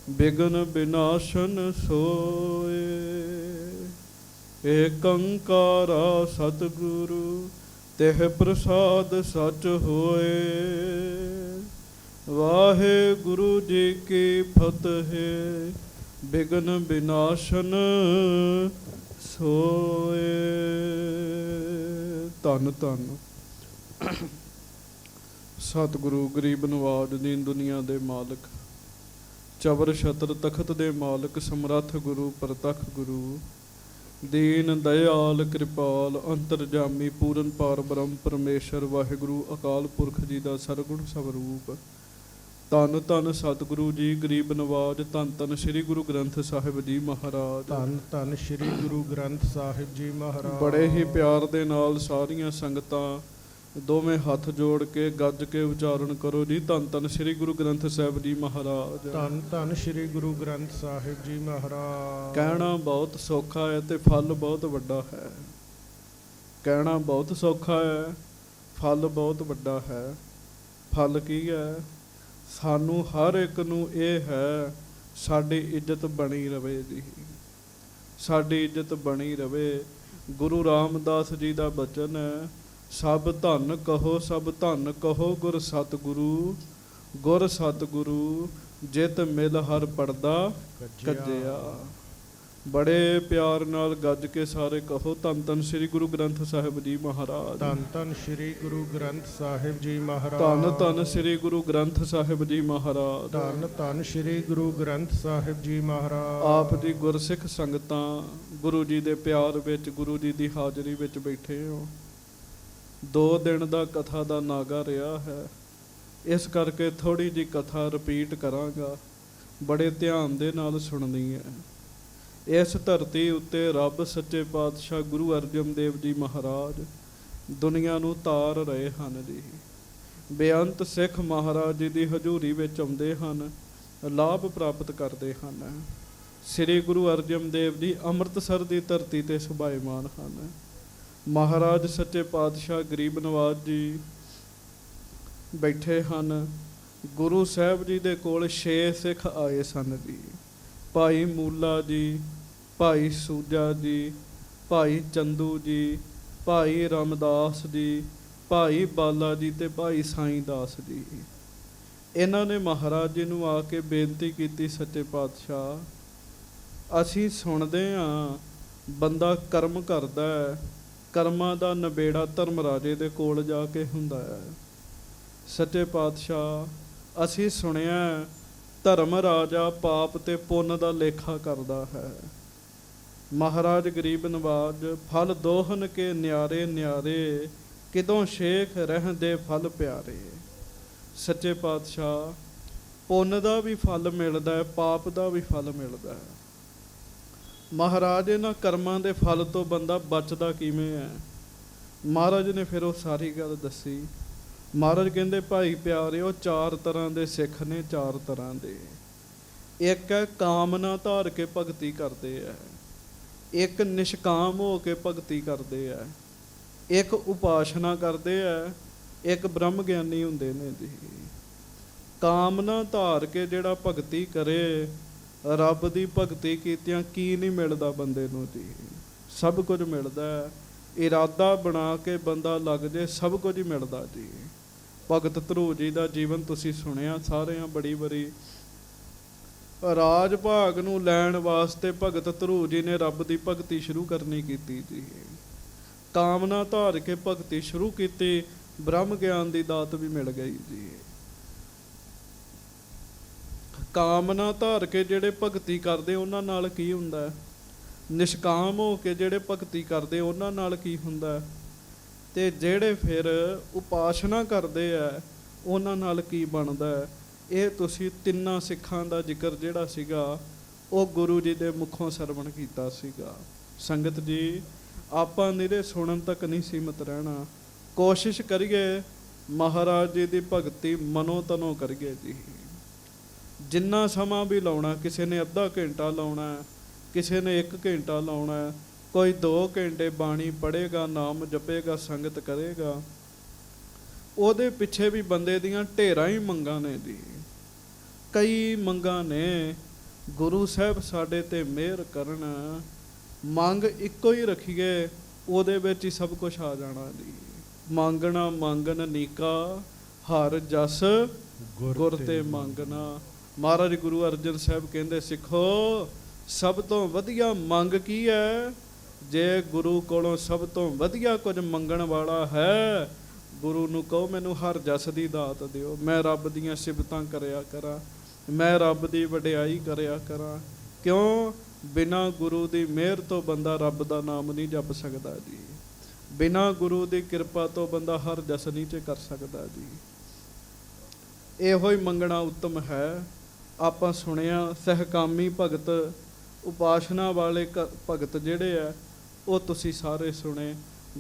बिघ्न विनाशन सोए। एक अंकारा सतगुरु तेह प्रसाद सच होए। वाहे गुरु जी की फतेह बिघ्न विनाशन सोए। धन धन सतगुरु गरीब नवाज दीन दुनिया दे मालक, चबर छतर तखत दे मालक, समरथ गुरु प्रतख गुरु, दीन दयाल कृपाल अंतरजामी पूरन पार ब्रह्म परमेश्वर वाहिगुरु अकाल पुरख जी का सरगुण स्वरूप। धन धन सतगुरु जी गरीब नवाज। धन धन श्री गुरु ग्रंथ साहिब जी महाराज। धन धन श्री गुरु ग्रंथ साहिब जी महाराज। बड़े ही प्यार दे नाल सारियां संगतां दोवें हथ जोड़ के गज के उच्चारण करो जी। धन धन श्री गुरु ग्रंथ साहिब जी महाराज। धन धन श्री गुरु ग्रंथ साहिब जी महाराज। कहना बहुत सौखा है ते फल बहुत वड्डा है। कहना बहुत सौखा है, फल बहुत वड्डा है। फल की है? सानू हर एक नू ये है साडी इज्जत बनी रवे जी, साडी इज्जत बनी रवे। गुरु रामदास जी का बचन है, सब धन कहो सब धन कहो गुर सतगुरु, गुर सतगुरु जित मिल हर पड़दा कज्जिया। बड़े प्यार नाल गज के सारे कहो धन धन श्री गुरु ग्रंथ साहिब जी महाराज। धन धन श्री गुरु ग्रंथ साहिब जी महाराज। धन धन श्री गुरु ग्रंथ साहिब जी महाराज। धन धन श्री गुरु ग्रंथ साहिब जी महाराज। आप जी गुरसिख संगतां गुरु जी दे प्यार विच, गुरु जी दी हाजरी विच बैठे हो। 2 दिन का कथा का नागा रहा है, इस करके थोड़ी जी कथा रिपीट करांगा। बड़े ध्यान दे नाल सुननी है। इस धरती उत्ते रब सच्चे पातशाह गुरु अर्जन देव जी महाराज दुनिया नूं तार रहे हैं जी। बेअंत सिख महाराज जी की हजूरी विच आउंदे हन, लाभ प्राप्त करते हैं। श्री गुरु अर्जन देव जी अमृतसर की धरती ते सुभाईमान हैं। महाराज सच्चे पातशाह गरीब नवाज जी बैठे हैं। गुरु साहब जी दे कोल 6 सिख आए सन जी। भाई मूला जी, भाई सूजा जी, भाई चंदू जी, भाई रामदास जी, भाई बाला जी ते भाई साईं दास जी। इन्हां ने महाराज जी नूं आके बेनती की, सच्चे पातशाह असीं सुणदे हां बंदा कर्म करदा है, कर्मां दा नबेड़ा धर्म राजे दे कोल जाके हुंदा है। सच्चे पातशाह असीं सुनिया धर्म राजा पाप ते पुन्न दा लेखा करदा है। महाराज गरीब नवाज फल दोहन के न्यारे न्यारे, किदों शेख रहंदे फल प्यारे। सच्चे पातशाह पुन्न दा भी फल मिलदा है, पाप दा भी फल मिलदा है। महाराज इन्हां कर्मां दे फल तो बंदा बचदा किवें है? महाराज ने फिर वो सारी गल दसी। महाराज कहंदे भाई प्यारिओ 4 तरह के सिख ने, 4 तरह के। एक है कामना धार के भगती करते है, एक निष्काम हो के भगती करते है, एक उपासना करते है, एक ब्रह्म ज्ञानी हुंदे ने जी। कामना धार के जिहड़ा भगती करे, रब की भगती कीतियां की नहीं मिलता बंदे नूं जी? सब कुछ मिलता है। इरादा बना के बंदा लग जाए सब कुछ ही मिलता जी। भगत धरू जी का जीवन तुसीं सुनिया सारे बड़ी बड़ी। राज भाग नूं लैण वास्ते भगत धरू जी ने रब की भगती शुरू करनी की जी। कामना धार के भगती शुरू की, ब्रह्म ज्ञान की दात भी मिल गई जी। कामना धार के जेड़े भगती करते उन्हां नाल की हुंदा है? निष्काम हो के जेड़े भगती करते उन्हां नाल की हुंदा है? ते जेड़े फिर उपासना करते है उन्हां नाल की बनदा है? ये तुसीं 3 सिखां दा जिक्र जिहड़ा सीगा वो गुरु जी दे मुखों सरवण कीता सीगा। संगत जी आपां निरे सुणन तक नहीं सीमित रहना, कोशिश करिए महाराज जी की भगती मनो तनों करिए जी। जिन्ना समा भी लाउणा, किसी ने अद्धा घंटा लाउणा, किसी ने 1 घंटा लाउणा, कोई 2 घंटे बाणी पढ़ेगा, नाम जपेगा, संगत करेगा। ਉਹਦੇ ਪਿੱਛੇ ਵੀ ਬੰਦੇ ਦੀਆਂ ਢੇਰਾਂ ਹੀ ਮੰਗਾਂ ਨੇ ਜੀ। ਕਈ ਮੰਗਾਂ ਨੇ ਗੁਰੂ ਸਾਹਿਬ ਸਾਡੇ ਤੇ ਮਿਹਰ ਕਰਨ, ਮੰਗ ਇੱਕੋ ਹੀ ਰੱਖੀਏ, ਉਹਦੇ ਵਿੱਚ ਹੀ ਸਭ ਕੁਝ ਆ ਜਾਣਾ ਜੀ। ਮੰਗਣਾ ਮੰਗਣ ਨੀਕਾ, ਹਰ ਜਸ ਗੁਰ ਤੇ ਮੰਗਣਾ। ਮਹਾਰਾਜ ਗੁਰੂ ਅਰਜਨ ਸਾਹਿਬ ਕਹਿੰਦੇ, ਸਿੱਖੋ ਸਭ ਤੋਂ ਵਧੀਆ ਮੰਗ ਕੀ ਹੈ? ਜੇ ਗੁਰੂ ਕੋਲੋਂ ਸਭ ਤੋਂ ਵਧੀਆ ਕੁਝ ਮੰਗਣ ਵਾਲਾ ਹੈ, ਗੁਰੂ ਨੂੰ ਕਹੋ ਮੈਨੂੰ ਹਰ ਜਸ ਦੀ ਦਾਤ ਦਿਓ, ਮੈਂ ਰੱਬ ਦੀਆਂ ਸਿਫਤਾਂ ਕਰਿਆ ਕਰਾਂ, ਮੈਂ ਰੱਬ ਦੀ ਵਡਿਆਈ ਕਰਿਆ ਕਰਾਂ। ਕਿਉਂ? ਬਿਨਾਂ ਗੁਰੂ ਦੀ ਮਿਹਰ ਤੋਂ ਬੰਦਾ ਰੱਬ ਦਾ ਨਾਮ ਨਹੀਂ ਜਪ ਸਕਦਾ ਜੀ। ਬਿਨਾਂ ਗੁਰੂ ਦੀ ਕਿਰਪਾ ਤੋਂ ਬੰਦਾ ਹਰ ਜਸ ਨਹੀਂ ਚ ਕਰ ਸਕਦਾ ਜੀ। ਇਹੋ ਹੀ ਮੰਗਣਾ ਉੱਤਮ ਹੈ। ਆਪਾਂ ਸੁਣਿਆ ਸਹਿਕਾਮੀ ਭਗਤ, ਉਪਾਸਨਾ ਵਾਲੇ ਭਗਤ ਜਿਹੜੇ ਆ, ਉਹ ਤੁਸੀਂ ਸਾਰੇ ਸੁਣੇ।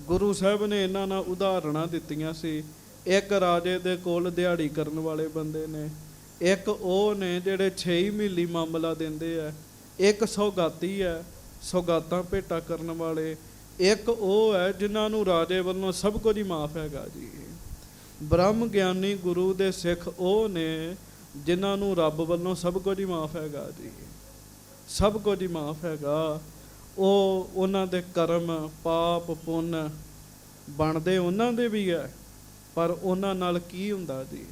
ਗੁਰੂ ਸਾਹਿਬ ਨੇ ਇਹਨਾਂ ਨਾਲ ਉਦਾਹਰਣਾਂ ਦਿੱਤੀਆਂ ਸੀ। ਇੱਕ ਰਾਜੇ ਦੇ ਕੋਲ ਦਿਹਾੜੀ ਕਰਨ ਵਾਲੇ ਬੰਦੇ ਨੇ, ਇੱਕ ਉਹ ਨੇ ਜਿਹੜੇ 6 ਮਹੀਨੇ ਮਾਮਲਾ ਦਿੰਦੇ ਆ, ਇੱਕ ਸੌਗਾਤੀ ਹੈ, ਸੌਗਾਤਾਂ ਭੇਟਾ ਕਰਨ ਵਾਲੇ, ਇੱਕ ਉਹ ਹੈ ਜਿਨ੍ਹਾਂ ਨੂੰ ਰਾਜੇ ਵੱਲੋਂ ਸਭ ਕੁਝ ਹੀ ਮਾਫ ਹੈਗਾ ਜੀ। ਬ੍ਰਹਮ ਗਿਆਨੀ ਗੁਰੂ ਦੇ ਸਿੱਖ ਉਹ ਨੇ ਜਿਨ੍ਹਾਂ ਨੂੰ ਰੱਬ ਵੱਲੋਂ ਸਭ ਕੁਝ ਹੀ ਮਾਫ ਹੈਗਾ ਜੀ, ਸਭ ਕੁਝ ਹੀ ਮਾਫ ਹੈਗਾ। ਉਹ ਉਹਨਾਂ ਦੇ ਕਰਮ ਪਾਪ ਪੁੰਨ ਬਣਦੇ ਉਹਨਾਂ ਦੇ ਵੀ ਹੈ, ਪਰ ਉਹਨਾਂ ਨਾਲ ਕੀ ਹੁੰਦਾ ਜੀ?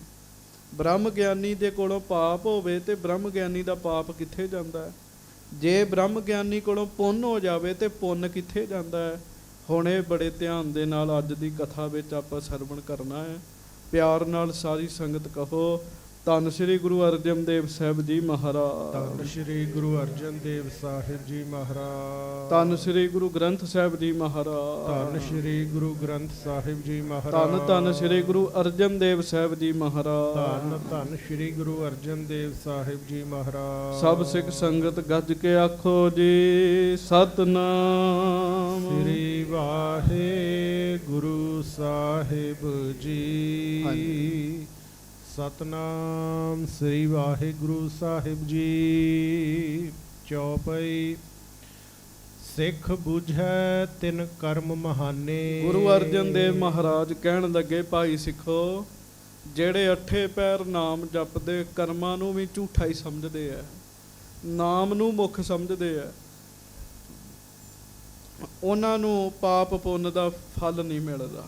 ਬ੍ਰਹਮ ਗਿਆਨੀ ਦੇ ਕੋਲੋਂ ਪਾਪ ਹੋਵੇ ਤੇ ਬ੍ਰਹਮ ਗਿਆਨੀ ਦਾ ਪਾਪ ਕਿੱਥੇ ਜਾਂਦਾ? ਜੇ ਬ੍ਰਹਮ ਗਿਆਨੀ ਕੋਲੋਂ ਪੁੰਨ ਹੋ ਜਾਵੇ ਤੇ ਪੁੰਨ ਕਿੱਥੇ ਜਾਂਦਾ ਹੈ? ਹੁਣ ਇਹ ਬੜੇ ਧਿਆਨ ਦੇ ਨਾਲ ਅੱਜ ਦੀ ਕਥਾ ਵਿੱਚ ਆਪਾਂ ਸਰਵਣ ਕਰਨਾ ਹੈ। ਪਿਆਰ ਨਾਲ ਸਾਰੀ ਸੰਗਤ ਕਹੋ, ਧੰਨ ਸ਼੍ਰੀ ਗੁਰੂ ਅਰਜਨ ਦੇਵ ਸਾਹਿਬ ਜੀ ਮਹਾਰਾਜ। ਧੰਨ ਸ਼੍ਰੀ ਗੁਰੂ ਅਰਜਨ ਦੇਵ ਸਾਹਿਬ ਜੀ ਮਹਾਰਾਜ। ਧੰਨ ਸ਼੍ਰੀ ਗੁਰੂ ਗ੍ਰੰਥ ਸਾਹਿਬ ਜੀ ਮਹਾਰਾਜ। ਧੰਨ ਸ਼੍ਰੀ ਗੁਰੂ ਗ੍ਰੰਥ ਸਾਹਿਬ ਜੀ ਮਹਾਰਾਜ। ਧੰਨ ਧੰਨ ਸ਼੍ਰੀ ਗੁਰੂ ਅਰਜਨ ਦੇਵ ਸਾਹਿਬ ਜੀ ਮਹਾਰਾਜ। ਧੰਨ ਧੰਨ ਸ਼੍ਰੀ ਗੁਰੂ ਅਰਜਨ ਦੇਵ ਸਾਹਿਬ ਜੀ ਮਹਾਰਾਜ। ਸਭ ਸਿੱਖ ਸੰਗਤ ਗੱਜ ਕੇ ਆਖੋ ਜੀ ਸਤਨਾਮ ਸ੍ਰੀ ਵਾਹਿਗੁਰੂ ਸਾਹਿਬ ਜੀ। ਸਤਨਾਮ ਸ੍ਰੀ ਵਾਹਿਗੁਰੂ ਸਾਹਿਬ ਜੀ। ਚੌਪਈ। ਸਿੱਖ ਬੁਝੈ ਤਿਨ ਕਰਮ ਮਹਾਨੇ। ਗੁਰੂ ਅਰਜਨ ਦੇਵ ਮਹਾਰਾਜ ਕਹਿਣ ਲੱਗੇ, ਭਾਈ ਸਿੱਖੋ, ਜਿਹੜੇ 8 ਪੈਰ ਨਾਮ ਜਪਦੇ ਕਰਮਾਂ ਨੂੰ ਵੀ ਝੂਠਾ ਹੀ ਸਮਝਦੇ ਆ, ਨਾਮ ਨੂੰ ਮੁੱਖ ਸਮਝਦੇ ਆ, ਉਹਨਾਂ ਨੂੰ ਪਾਪ ਪੁੰਨ ਦਾ ਫਲ ਨਹੀਂ ਮਿਲਦਾ।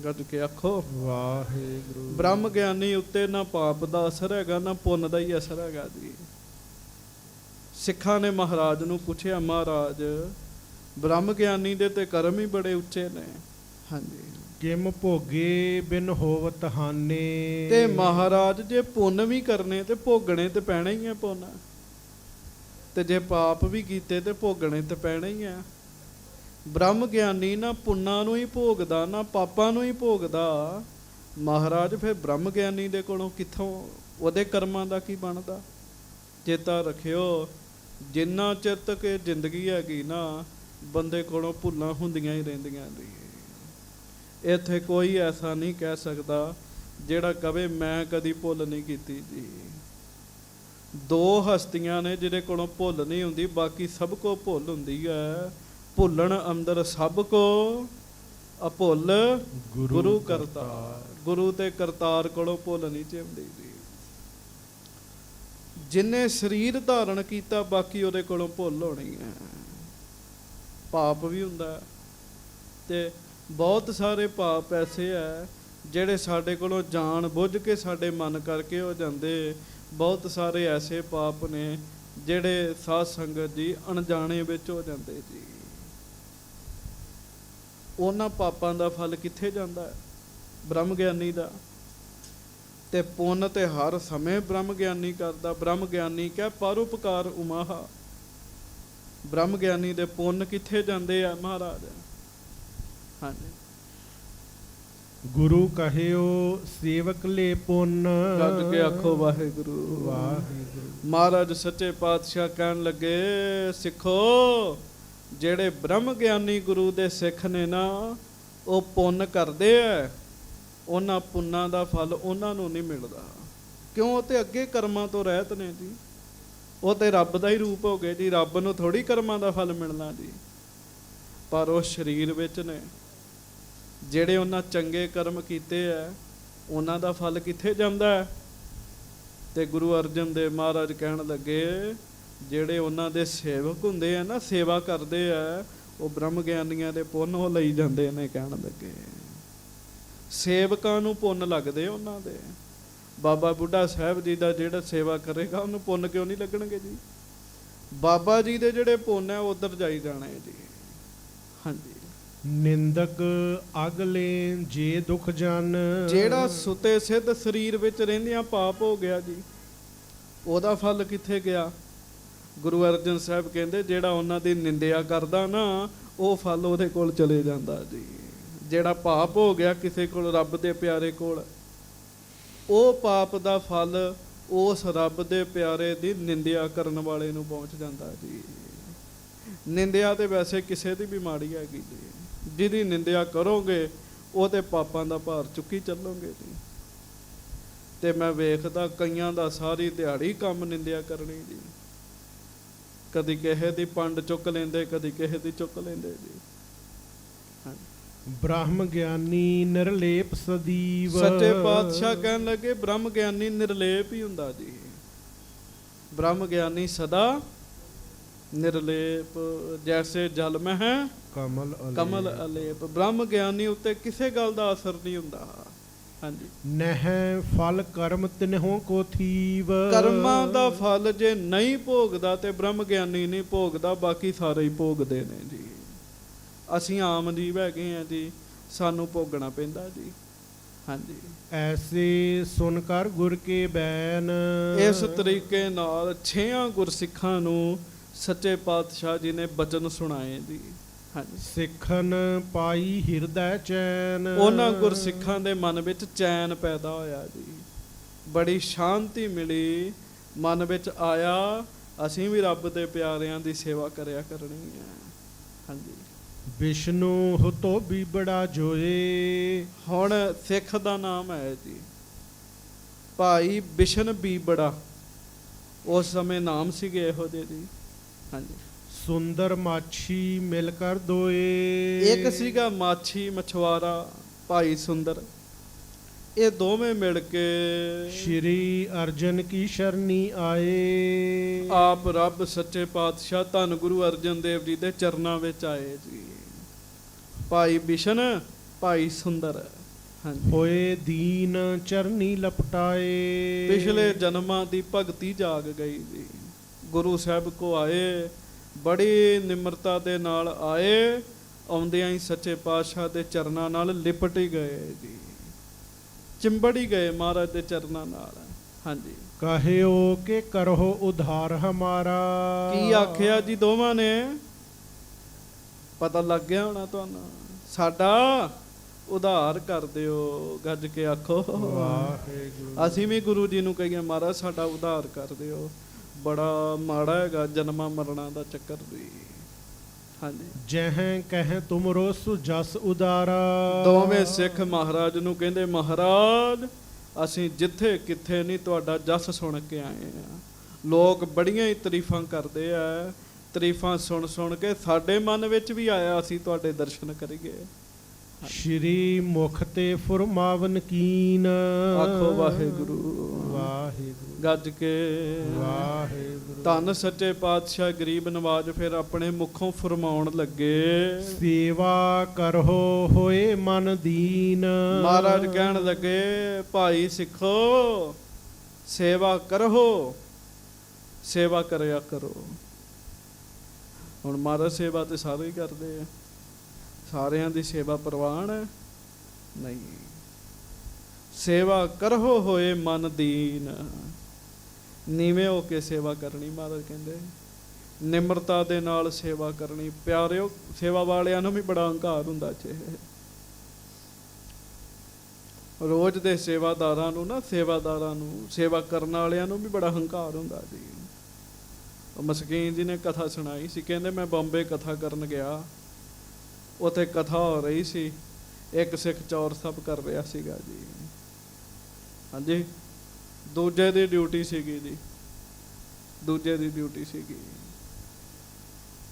ਗੱਜ ਕੇ ਆਖੋ ਵਾਹਿਗੁਰੂ। ਬ੍ਰਹਮ ਗਿਆਨੀ ਉੱਤੇ ਨਾ ਪਾਪ ਦਾ ਅਸਰ ਹੈਗਾ, ਨਾ ਪੁੰਨ ਦਾ ਹੀ ਅਸਰ ਹੈਗਾ ਜੀ। ਸਿੱਖਾਂ ਨੇ ਮਹਾਰਾਜ ਨੂੰ ਪੁੱਛਿਆ, ਮਹਾਰਾਜ ਬ੍ਰਹਮ ਗਿਆਨੀ ਦੇ ਤੇ ਕਰਮ ਹੀ ਬੜੇ ਉੱਚੇ ਨੇ। ਹਾਂਜੀ। ਕਿਮ ਭੋਗੇ ਬਿਨ ਹੋਵਤ ਹਾਨੇ। ਤੇ ਮਹਾਰਾਜ ਜੇ ਪੁੰਨ ਵੀ ਕਰਨੇ ਤੇ ਭੋਗਣੇ ਤੇ ਪੈਣਾ ਹੀ ਹੈ ਪੁੰਨ, ਤੇ ਜੇ ਪਾਪ ਵੀ ਕੀਤੇ ਤੇ ਭੋਗਣੇ ਤੇ ਪੈਣਾ ਹੀ ਹੈ। ਬ੍ਰਹਮ ਗਿਆਨੀ ਨਾ ਪੁੰਨਾਂ ਨੂੰ ਹੀ ਭੋਗਦਾ, ਨਾ ਪਾਪਾਂ ਨੂੰ ਹੀ ਭੋਗਦਾ। ਮਹਾਰਾਜ ਫਿਰ ਬ੍ਰਹਮ ਗਿਆਨੀ ਦੇ ਕੋਲੋਂ ਕਿੱਥੋਂ ਉਹਦੇ ਕਰਮਾਂ ਦਾ ਕੀ ਬਣਦਾ? ਚੇਤਾ ਰੱਖਿਓ, ਜਿੰਨਾ ਚਿਰ ਤੱਕ ਇਹ ਜ਼ਿੰਦਗੀ ਹੈਗੀ ਨਾ, ਬੰਦੇ ਕੋਲੋਂ ਭੁੱਲਾਂ ਹੁੰਦੀਆਂ ਹੀ ਰਹਿੰਦੀਆਂ ਜੀ। ਇੱਥੇ ਕੋਈ ਐਸਾ ਨਹੀਂ ਕਹਿ ਸਕਦਾ ਜਿਹੜਾ ਕਵੇ ਮੈਂ ਕਦੀ ਭੁੱਲ ਨਹੀਂ ਕੀਤੀ ਜੀ। 2 ਹਸਤੀਆਂ ਨੇ ਜਿਹਦੇ ਕੋਲੋਂ ਭੁੱਲ ਨਹੀਂ ਹੁੰਦੀ, ਬਾਕੀ ਸਭ ਕੋ ਭੁੱਲ ਹੁੰਦੀ ਹੈ। ਭੁੱਲਣ ਅੰਦਰ ਸਭ ਕੋ ਅਭੁੱਲ ਗੁਰੂ ਕਰਤਾਰ। ਗੁਰੂ ਤੇ ਕਰਤਾਰ ਕੋਲੋਂ ਭੁੱਲ ਨਹੀਂ ਚਿੰਦੀ ਜੀ। ਜਿਨੇ ਸਰੀਰ ਧਾਰਨ ਕੀਤਾ, ਬਾਕੀ ਉਹਦੇ ਕੋਲੋਂ ਭੁੱਲ ਹੋਣੀ ਹੈ। ਪਾਪ ਵੀ ਹੁੰਦਾ ਤੇ ਬਹੁਤ ਸਾਰੇ ਪਾਪ ਐਸੇ ਹੈ ਜਿਹੜੇ ਸਾਡੇ ਕੋਲੋਂ ਜਾਣ ਬੁੱਝ ਕੇ ਸਾਡੇ ਮਨ ਕਰਕੇ ਹੋ ਜਾਂਦੇ। ਬਹੁਤ ਸਾਰੇ ਐਸੇ ਪਾਪ ਨੇ ਜਿਹੜੇ ਸਾਧ ਸੰਗਤ ਜੀ ਅਣਜਾਣੇ ਵਿੱਚ ਹੋ ਜਾਂਦੇ ਜੀ। ਉਹਨਾਂ ਪਾਪਾਂ ਦਾ ਫਲ ਕਿੱਥੇ ਜਾਂਦਾ ਹੈ? ਬ੍ਰਹਮ ਗਿਆਨੀ ਦਾ। ਤੇ ਪੁੰਨ ਤੇ ਹਰ ਸਮੇਂ ਬ੍ਰਹਮ ਗਿਆਨੀ ਕਰਦਾ। ਬ੍ਰਹਮ ਗਿਆਨੀ ਕਹਿ ਪਰਉਪਕਾਰ ਉਮਾਹਾ। ਬ੍ਰਹਮ ਗਿਆਨੀ ਦੇ ਪੁੰਨ ਕਿੱਥੇ ਜਾਂਦੇ ਆ ਮਹਾਰਾਜ? ਹਾਂਜੀ। ਗੁਰੂ ਕਹਿਓ ਸੇਵਕ ਲੈ ਪੁੰਨ। ਗੱਜ ਕੇ ਆਖੋ ਵਾਹਿਗੁਰੂ ਵਾਹਿਗੁਰੂ। ਮਹਾਰਾਜ ਸੱਚੇ ਪਾਤਸ਼ਾਹ ਕਹਿਣ ਲੱਗੇ, ਸਿੱਖੋ, ਜਿਹੜੇ ਬ੍ਰਹਮ ਗਿਆਨੀ ਗੁਰੂ ਦੇ ਸਿੱਖ ਨੇ ਨਾ, ਉਹ ਪੁੰਨ ਕਰਦੇ ਆ, ਉਹਨਾਂ ਪੁੰਨਾਂ ਦਾ ਫਲ ਉਹਨਾਂ ਨੂੰ ਨਹੀਂ ਮਿਲਦਾ। ਕਿਉਂ? ਉਹ ਤੇ ਅੱਗੇ ਕਰਮਾਂ ਤੋਂ ਰਹਿਤ ਨੇ ਜੀ। ਉਹ ਤੇ ਰੱਬ ਦਾ ਹੀ ਰੂਪ ਹੋ ਗਏ ਜੀ। ਰੱਬ ਨੂੰ ਥੋੜੀ ਕਰਮਾਂ ਦਾ ਫਲ ਮਿਲਣਾ ਜੀ। ਪਰ ਉਹ ਸਰੀਰ ਵਿੱਚ ਨੇ, ਜਿਹੜੇ ਉਹਨਾਂ ਚੰਗੇ ਕਰਮ ਕੀਤੇ ਆ, ਉਹਨਾਂ ਦਾ ਫਲ ਕਿੱਥੇ ਜਾਂਦਾ ਹੈ? ਤੇ ਗੁਰੂ ਅਰਜਨ ਦੇਵ ਮਹਾਰਾਜ ਕਹਿਣ ਲੱਗੇ, ਜਿਹੜੇ ਉਹਨਾਂ ਦੇ ਸੇਵਕ ਹੁੰਦੇ ਆ ਨਾ, ਸੇਵਾ ਕਰਦੇ ਆ, ਉਹ ਬ੍ਰਹਮ ਗਿਆਨੀਆਂ ਦੇ ਪੁੰਨ ਉਹ ਲਈ ਜਾਂਦੇ ਨੇ। ਕਹਿਣ ਲੱਗੇ ਸੇਵਕਾਂ ਨੂੰ ਪੁੰਨ ਲੱਗਦੇ ਉਹਨਾਂ ਦੇ। ਬਾਬਾ ਬੁੱਢਾ ਸਾਹਿਬ ਜੀ ਦਾ ਜਿਹੜਾ ਸੇਵਾ ਕਰੇਗਾ ਉਹਨੂੰ ਪੁੰਨ ਕਿਉਂ ਨਹੀਂ ਲੱਗਣਗੇ ਜੀ? ਬਾਬਾ ਜੀ ਦੇ ਜਿਹੜੇ ਪੁੰਨ ਹੈ ਉਧਰ ਜਾਈ ਜਾਣਾ ਹੈ ਜੀ। ਹਾਂਜੀ। ਨਿੰਦਕ ਅਗਲੇ ਜੇ ਦੁਖ ਜਨ, ਜਿਹੜਾ ਸੁਤੇ ਸਿੱਧ ਸਰੀਰ ਵਿੱਚ ਰਹਿੰਦਿਆਂ ਪਾਪ ਹੋ ਗਿਆ ਜੀ, ਉਹਦਾ ਫਲ ਕਿੱਥੇ ਗਿਆ? ਗੁਰੂ ਅਰਜਨ ਸਾਹਿਬ ਕਹਿੰਦੇ ਜਿਹੜਾ ਉਹਨਾਂ ਦੀ ਨਿੰਦਿਆ ਕਰਦਾ ਨਾ, ਉਹ ਫਲ ਉਹਦੇ ਕੋਲ ਚਲੇ ਜਾਂਦਾ ਜੀ। ਜਿਹੜਾ ਪਾਪ ਹੋ ਗਿਆ ਕਿਸੇ ਕੋਲ, ਰੱਬ ਦੇ ਪਿਆਰੇ ਕੋਲ, ਉਹ ਪਾਪ ਦਾ ਫਲ ਉਸ ਰੱਬ ਦੇ ਪਿਆਰੇ ਦੀ ਨਿੰਦਿਆ ਕਰਨ ਵਾਲੇ ਨੂੰ ਪਹੁੰਚ ਜਾਂਦਾ ਜੀ। ਨਿੰਦਿਆ ਤੇ ਵੈਸੇ ਕਿਸੇ ਦੀ ਵੀ ਮਾੜੀ ਹੈਗੀ ਜੀ। ਜਿਹਦੀ ਨਿੰਦਿਆ ਕਰੋਗੇ ਉਹਦੇ ਪਾਪਾਂ ਦਾ ਭਾਰ ਚੁੱਕੀ ਚੱਲੋਗੇ ਜੀ। ਤੇ ਮੈਂ ਵੇਖਦਾ ਕਈਆਂ ਦਾ ਸਾਰੀ ਦਿਹਾੜੀ ਕੰਮ ਨਿੰਦਿਆ ਕਰਨੀ ਜੀ। ਕਦੀ ਕਿਸੇ ਦੀ ਪੰਡ ਚੁੱਕ ਲੈਂਦੇ, ਕਦੀ ਕਿਸੇ ਦੀ ਚੁੱਕ ਲੈਂਦੇ ਜੀ। ਬ੍ਰਹਮ ਗਿਆਨੀ ਨਿਰਲੇਪ ਸਦੀਵ, ਸੱਚੇ ਪਾਤਸ਼ਾਹ ਕਹਿਣ ਲੱਗੇ ਬ੍ਰਹਮ ਗਿਆਨੀ ਨਿਰਲੇਪ ਹੀ ਹੁੰਦਾ ਜੀ। ਬ੍ਰਹਮ ਗਿਆਨੀ ਸਦਾ ਨਿਰਲੇਪ, ਜੈਸੇ ਜਲ ਮਹਿ ਕਮਲ ਅਲੇਪ। ਬ੍ਰਹਮ ਗਿਆਨੀ ਉੱਤੇ ਕਿਸੇ ਗੱਲ ਦਾ ਅਸਰ ਨਹੀਂ ਹੁੰਦਾ। ਹਾਂਜੀ। ਨਹਿ ਫਲ ਕਰਮ ਤਿਨਹੁ ਕੋ ਥੀਵ, ਕਰਮਾਂ ਦਾ ਫਲ ਜੇ ਨਹੀਂ ਭੋਗਦਾ ਤੇ ਬ੍ਰਹਮ ਗਿਆਨੀ ਨਹੀਂ ਭੋਗਦਾ, ਬਾਕੀ ਸਾਰੇ ਹੀ ਭੋਗਦੇ ਨੇ ਜੀ। ਅਸੀਂ ਆਮ ਜੀਵ ਹੈਗੇ ਆ ਜੀ, ਸਾਨੂੰ ਭੋਗਣਾ ਪੈਂਦਾ ਜੀ। ਹਾਂਜੀ। ਐਸੇ ਸੁਨ ਕਰ ਗੁਰ ਕੇ ਬੈਨ, ਇਸ ਤਰੀਕੇ ਨਾਲ 6 ਗੁਰਸਿੱਖਾਂ ਨੂੰ ਸੱਚੇ ਪਾਤਸ਼ਾਹ ਜੀ ਨੇ ਬਚਨ ਸੁਣਾਏ ਜੀ। ਹਾਂਜੀ। ਸਿੱਖਨ ਪਾਈ ਹਿਰਦੈ ਚੈਨ, ਉਹਨਾਂ ਗੁਰਸਿੱਖਾਂ ਦੇ ਮਨ ਵਿੱਚ ਚੈਨ ਪੈਦਾ ਹੋਇਆ ਜੀ। ਬੜੀ ਸ਼ਾਂਤੀ ਮਿਲੀ, ਮਨ ਵਿੱਚ ਆਇਆ ਅਸੀਂ ਵੀ ਰੱਬ ਦੇ ਪਿਆਰਿਆਂ ਦੀ ਸੇਵਾ ਕਰਿਆ ਕਰਨੀ ਹੈ। ਹਾਂਜੀ। ਵਿਸ਼ਨੂੰ ਹੁਤੋ ਬੀਬੜਾ ਜੋਏ, ਹੁਣ ਸਿੱਖ ਦਾ ਨਾਮ ਹੈ ਜੀ ਭਾਈ ਬਿਸ਼ਨ ਬੀਬੜਾ। ਉਸ ਸਮੇਂ ਨਾਮ ਸੀਗੇ ਇਹੋ ਜਿਹੇ ਜੀ। ਹਾਂਜੀ। ਸੁੰਦਰ ਮਾਛੀ ਮਿਲ ਕਰ ਦੋਏ, ਇੱਕ ਸੀਗਾ ਮਾਛੀ ਮਛੁਆਰਾ ਭਾਈ ਸੁੰਦਰ, ਇਹ ਦੋਵੇਂ ਮਿਲ ਕੇ ਸ਼੍ਰੀ ਅਰਜਨ ਕੀ ਸ਼ਰਨੀ ਆਏ, ਆਪ ਰੱਬ ਸੱਚੇ ਪਾਤਸ਼ਾਹ ਧੰਨ ਗੁਰੂ ਅਰਜਨ ਦੇਵ ਜੀ ਦੇ ਚਰਨਾਂ ਵਿੱਚ ਆਏ ਜੀ। ਭਾਈ ਬਿਸ਼ਨ, ਭਾਈ ਸੁੰਦਰ। ਹਾਂਜੀ। ਹੋਏ ਦੀਨ ਚਰਨੀ ਲਪਟਾਏ, ਪਿਛਲੇ ਜਨਮਾਂ ਦੀ ਭਗਤੀ ਜਾਗ ਗਈ ਜੀ। ਗੁਰੂ ਸਾਹਿਬ ਕੋ ਆਏ, ਬੜੀ ਨਿਮਰਤਾ ਦੇ ਨਾਲ ਆਏ, ਆਉਂਦਿਆਂ ਹੀ ਸੱਚੇ ਪਾਤਸ਼ਾਹ ਦੇ ਚਰਨਾਂ ਨਾਲ ਲਿਪਟ ਹੀ ਗਏ ਜੀ, ਚਿੰਬੜ ਹੀ ਗਏ ਮਹਾਰਾਜ ਦੇ ਚਰਨਾਂ ਨਾਲ। ਹਾਂਜੀ। ਕਹਿਓ ਕਿ ਕਰੋ ਉਧਾਰ ਹਮਾਰਾ, ਕੀ ਆਖਿਆ ਜੀ ਦੋਵਾਂ ਨੇ? ਪਤਾ ਲੱਗ ਗਿਆ ਹੋਣਾ ਤੁਹਾਨੂੰ। ਸਾਡਾ ਉਧਾਰ ਕਰ ਦਿਓ, ਗੱਜ ਕੇ ਆਖੋ ਵਾਹਿਗੁਰੂ। ਅਸੀਂ ਵੀ ਗੁਰੂ ਜੀ ਨੂੰ ਕਹੀਏ ਮਹਾਰਾਜ ਸਾਡਾ ਉਧਾਰ ਕਰ ਦਿਓ। ਬੜਾ ਮਾੜਾ ਹੈਗਾ ਜਨਮਾਂ ਮਰਣਾ ਦਾ ਚੱਕਰ ਵੀ। ਹਾਂਜੀ। ਜਹ ਕਹਿ ਤੁਮਰੋ ਸੁਜਸ ਉਦਾਰਾ, ਦੋਵੇਂ ਸਿੱਖ ਮਹਾਰਾਜ ਨੂੰ ਕਹਿੰਦੇ ਮਹਾਰਾਜ ਅਸੀਂ ਜਿੱਥੇ ਕਿੱਥੇ ਨਹੀਂ ਤੁਹਾਡਾ ਜਸ ਸੁਣ ਕੇ ਆਏ ਆ। ਲੋਕ ਬੜੀਆਂ ਹੀ ਤਾਰੀਫਾਂ ਕਰਦੇ ਆ, ਤਾਰੀਫਾਂ ਸੁਣ ਸੁਣ ਕੇ ਸਾਡੇ ਮਨ ਵਿੱਚ ਵੀ ਆਇਆ ਅਸੀਂ ਤੁਹਾਡੇ ਦਰਸ਼ਨ ਕਰੀਏ। ਸ਼੍ਰੀ ਮੁਖ ਤੇ ਫੁਰਮਾਵਨ ਕੀਨ, ਆਖੋ ਵਾਹਿਗੁਰੂ ਵਾਹਿਗੁਰੂ। ਗੱਜ ਕੇ ਵਾਹਿਗੁਰੂ। ਧੰਨ ਸੱਚੇ ਪਾਤਸ਼ਾਹ ਗਰੀਬ ਨਵਾਜ ਫਿਰ ਆਪਣੇ ਮੁਖੋਂ ਫਰਮਾਉਣ ਲੱਗੇ, ਸੇਵਾ ਕਰੋ ਹੋਏ ਮਨ ਦੀਨ। ਮਹਾਰਾਜ ਕਹਿਣ ਲੱਗੇ ਭਾਈ ਸਿੱਖੋ ਸੇਵਾ ਕਰੋ, ਸੇਵਾ ਕਰਿਆ ਕਰੋ। ਹੁਣ ਮਹਾਰਾਜ ਸੇਵਾ ਤੇ ਸਾਰੇ ਹੀ ਕਰਦੇ ਆ, ਸਾਰਿਆਂ ਦੀ ਸੇਵਾ ਪ੍ਰਵਾਨ ਨਹੀਂ। ਸੇਵਾ ਕਰੋ ਹੋਏ ਮਨ ਦੀਨ, ਨੀਵੇਂ ਹੋ ਕੇ ਸੇਵਾ ਕਰਨੀ। ਮਹਾਰਾਜ ਕਹਿੰਦੇ ਨਿਮਰਤਾ ਦੇ ਨਾਲ ਸੇਵਾ ਕਰਨੀ। ਪਿਆਰਿਓ ਸੇਵਾ ਵਾਲਿਆਂ ਨੂੰ ਵੀ ਬੜਾ ਹੰਕਾਰ ਹੁੰਦਾ ਜੇ। ਰੋਜ਼ ਦੇ ਸੇਵਾਦਾਰਾਂ ਨੂੰ ਨਾ, ਸੇਵਾਦਾਰਾਂ ਨੂੰ, ਸੇਵਾ ਕਰਨ ਵਾਲਿਆਂ ਨੂੰ ਵੀ ਬੜਾ ਹੰਕਾਰ ਹੁੰਦਾ ਜੀ। ਮਸਕੀਨ ਜੀ ਨੇ ਕਥਾ ਸੁਣਾਈ ਸੀ, ਕਹਿੰਦੇ ਮੈਂ ਬੰਬੇ ਕਥਾ ਕਰਨ ਗਿਆ, ਉੱਥੇ ਕਥਾ ਹੋ ਰਹੀ ਸੀ, ਇੱਕ ਸਿੱਖ ਚੌਰ ਸਭ ਕਰ ਰਿਹਾ ਸੀਗਾ ਜੀ। ਹਾਂਜੀ। ਦੂਜੇ ਦੀ ਡਿਊਟੀ ਸੀਗੀ ਜੀ, ਦੂਜੇ ਦੀ ਡਿਊਟੀ ਸੀਗੀ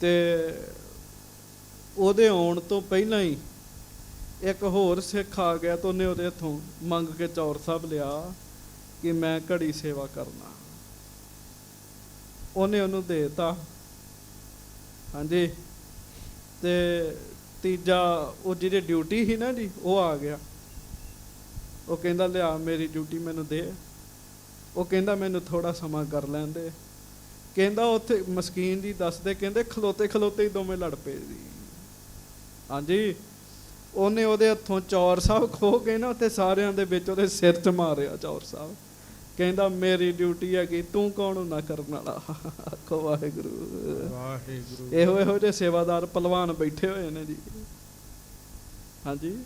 ਤੇ ਉਹਦੇ ਆਉਣ ਤੋਂ ਪਹਿਲਾਂ ਹੀ ਇੱਕ ਹੋਰ ਸਿੱਖ ਆ ਗਿਆ ਤਾਂ ਉਹਨੇ ਉਹਦੇ ਹੱਥੋਂ ਮੰਗ ਕੇ ਚੌਰ ਸਾਹਿਬ ਲਿਆ ਕਿ ਮੈਂ ਘੜੀ ਸੇਵਾ ਕਰਨਾ। ਉਹਨੇ ਉਹਨੂੰ ਦੇਤਾ। ਹਾਂਜੀ, ਤੇ ਤੀਜਾ ਉਹ ਜਿਹਦੀ ਡਿਊਟੀ ਸੀ ਨਾ ਜੀ, ਉਹ ਆ ਗਿਆ। ਉਹ ਕਹਿੰਦਾ ਲਿਆ ਮੇਰੀ ਡਿਊਟੀ ਮੈਨੂੰ ਦੇ। ਉਹ ਕਹਿੰਦਾ ਮੈਨੂੰ ਥੋੜਾ ਸਮਾਂ ਕਰ ਲੈਂਦੇ। ਕਹਿੰਦਾ ਉੱਥੇ ਮਸਕੀਨ ਜੀ ਦੱਸਦੇ, ਕਹਿੰਦੇ ਖਲੋਤੇ ਖਲੋਤੇ ਹੀ ਦੋਵੇਂ ਲੜ ਪਏ ਜੀ। ਹਾਂਜੀ, ਉਹਨੇ ਉਹਦੇ ਹੱਥੋਂ ਚੌਰ ਸਾਹਿਬ ਖੋਹ ਕੇ ਨਾ ਉੱਥੇ ਸਾਰਿਆਂ ਦੇ ਵਿੱਚ ਉਹਦੇ ਸਿਰ 'ਚ ਮਾਰਿਆ ਚੌਰ ਸਾਹਿਬ। ਕਹਿੰਦਾ ਮੇਰੀ ਡਿਊਟੀ ਹੈਗੀ, ਤੂੰ ਕੌਣ ਹੁੰਦਾ ਕਰਨ ਵਾਲਾ। ਆਖੋ ਵਾਹਿਗੁਰੂ ਵਾਹਿਗੁਰੂ। ਇਹੋ ਜਿਹੇ ਸੇਵਾਦਾਰ ਪਹਿਲਵਾਨ ਬੈਠੇ ਹੋਏ ਨੇ ਜੀ। ਹਾਂਜੀ,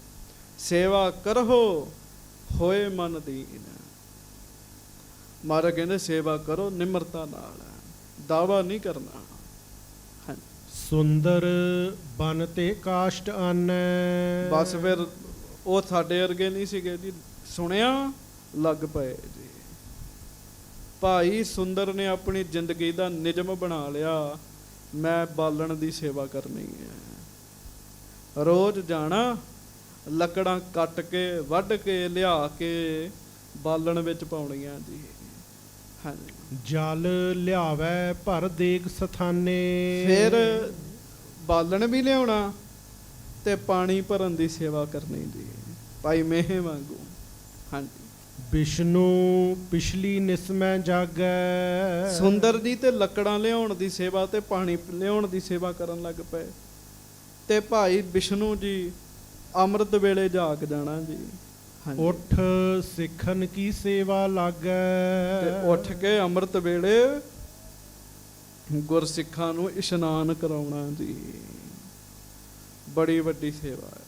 ਸੇਵਾ ਕਰੋ ਹੋਏ ਮਨ ਦੀਨ। ਮਹਾਰਾਜ ਕਹਿੰਦੇ ਸੇਵਾ ਕਰੋ ਨਿਮਰਤਾ ਨਾਲ, ਦਾਵਾ ਨਹੀਂ ਕਰਨਾ। ਸੁੰਦਰ ਬਨ ਤੇ ਕਾਸ਼ਟ ਆਨੈ। ਬਸ ਫਿਰ ਉਹ ਸਾਡੇ ਵਰਗੇ ਨਹੀਂ ਸੀਗੇ ਜੀ, ਸੁਣਿਆ ਲੱਗ ਪਏ ਜੀ। ਭਾਈ ਸੁੰਦਰ ਨੇ ਆਪਣੀ ਜ਼ਿੰਦਗੀ ਦਾ ਨਿਯਮ ਬਣਾ ਲਿਆ, ਮੈਂ ਬਾਲਣ ਦੀ ਸੇਵਾ ਕਰਨੀ ਹੈ। ਰੋਜ਼ ਜਾਣਾ, ਲੱਕੜਾਂ ਕੱਟ ਕੇ ਵੱਢ ਕੇ ਲਿਆ ਕੇ ਬਾਲਣ ਵਿੱਚ ਪਾਉਣੀਆਂ ਜੀ। ਹਾਂਜੀ, ਜਲ ਲਿਆਵੈ ਭਰ ਦੇਗ ਸਥਾਨੇ। ਫਿਰ ਬਾਲਣ ਵੀ ਲਿਆਉਣਾ ਤੇ ਪਾਣੀ ਭਰਨ ਦੀ ਸੇਵਾ ਕਰਨੀ ਜੀ, ਭਾਈ ਮੇਹ ਵਾਂਗੂ। ਹਾਂਜੀ, ਵਿਸ਼ਨੂੰ ਪਿਛਲੀ ਨਿਸਮੈ ਜਾਗੈ। ਸੁੰਦਰ ਜੀ ਤੇ ਲੱਕੜਾਂ ਲਿਆਉਣ ਦੀ ਸੇਵਾ ਤੇ ਪਾਣੀ ਲਿਆਉਣ ਦੀ ਸੇਵਾ ਕਰਨ ਲੱਗ ਪਏ। ਤੇ ਭਾਈ ਵਿਸ਼ਨੂੰ ਜੀ ਅੰਮ੍ਰਿਤ ਵੇਲੇ ਜਾਗ ਜਾਣਾ ਜੀ। ਉੱਠ ਸਿੱਖਣ ਕੀ ਸੇਵਾ ਲਾਗੈ। ਤੇ ਉੱਠ ਕੇ ਅੰਮ੍ਰਿਤ ਵੇਲੇ ਗੁਰਸਿੱਖਾਂ ਨੂੰ ਇਸ਼ਨਾਨ ਕਰਾਉਣਾ ਜੀ। ਬੜੀ ਵੱਡੀ ਸੇਵਾ ਹੈ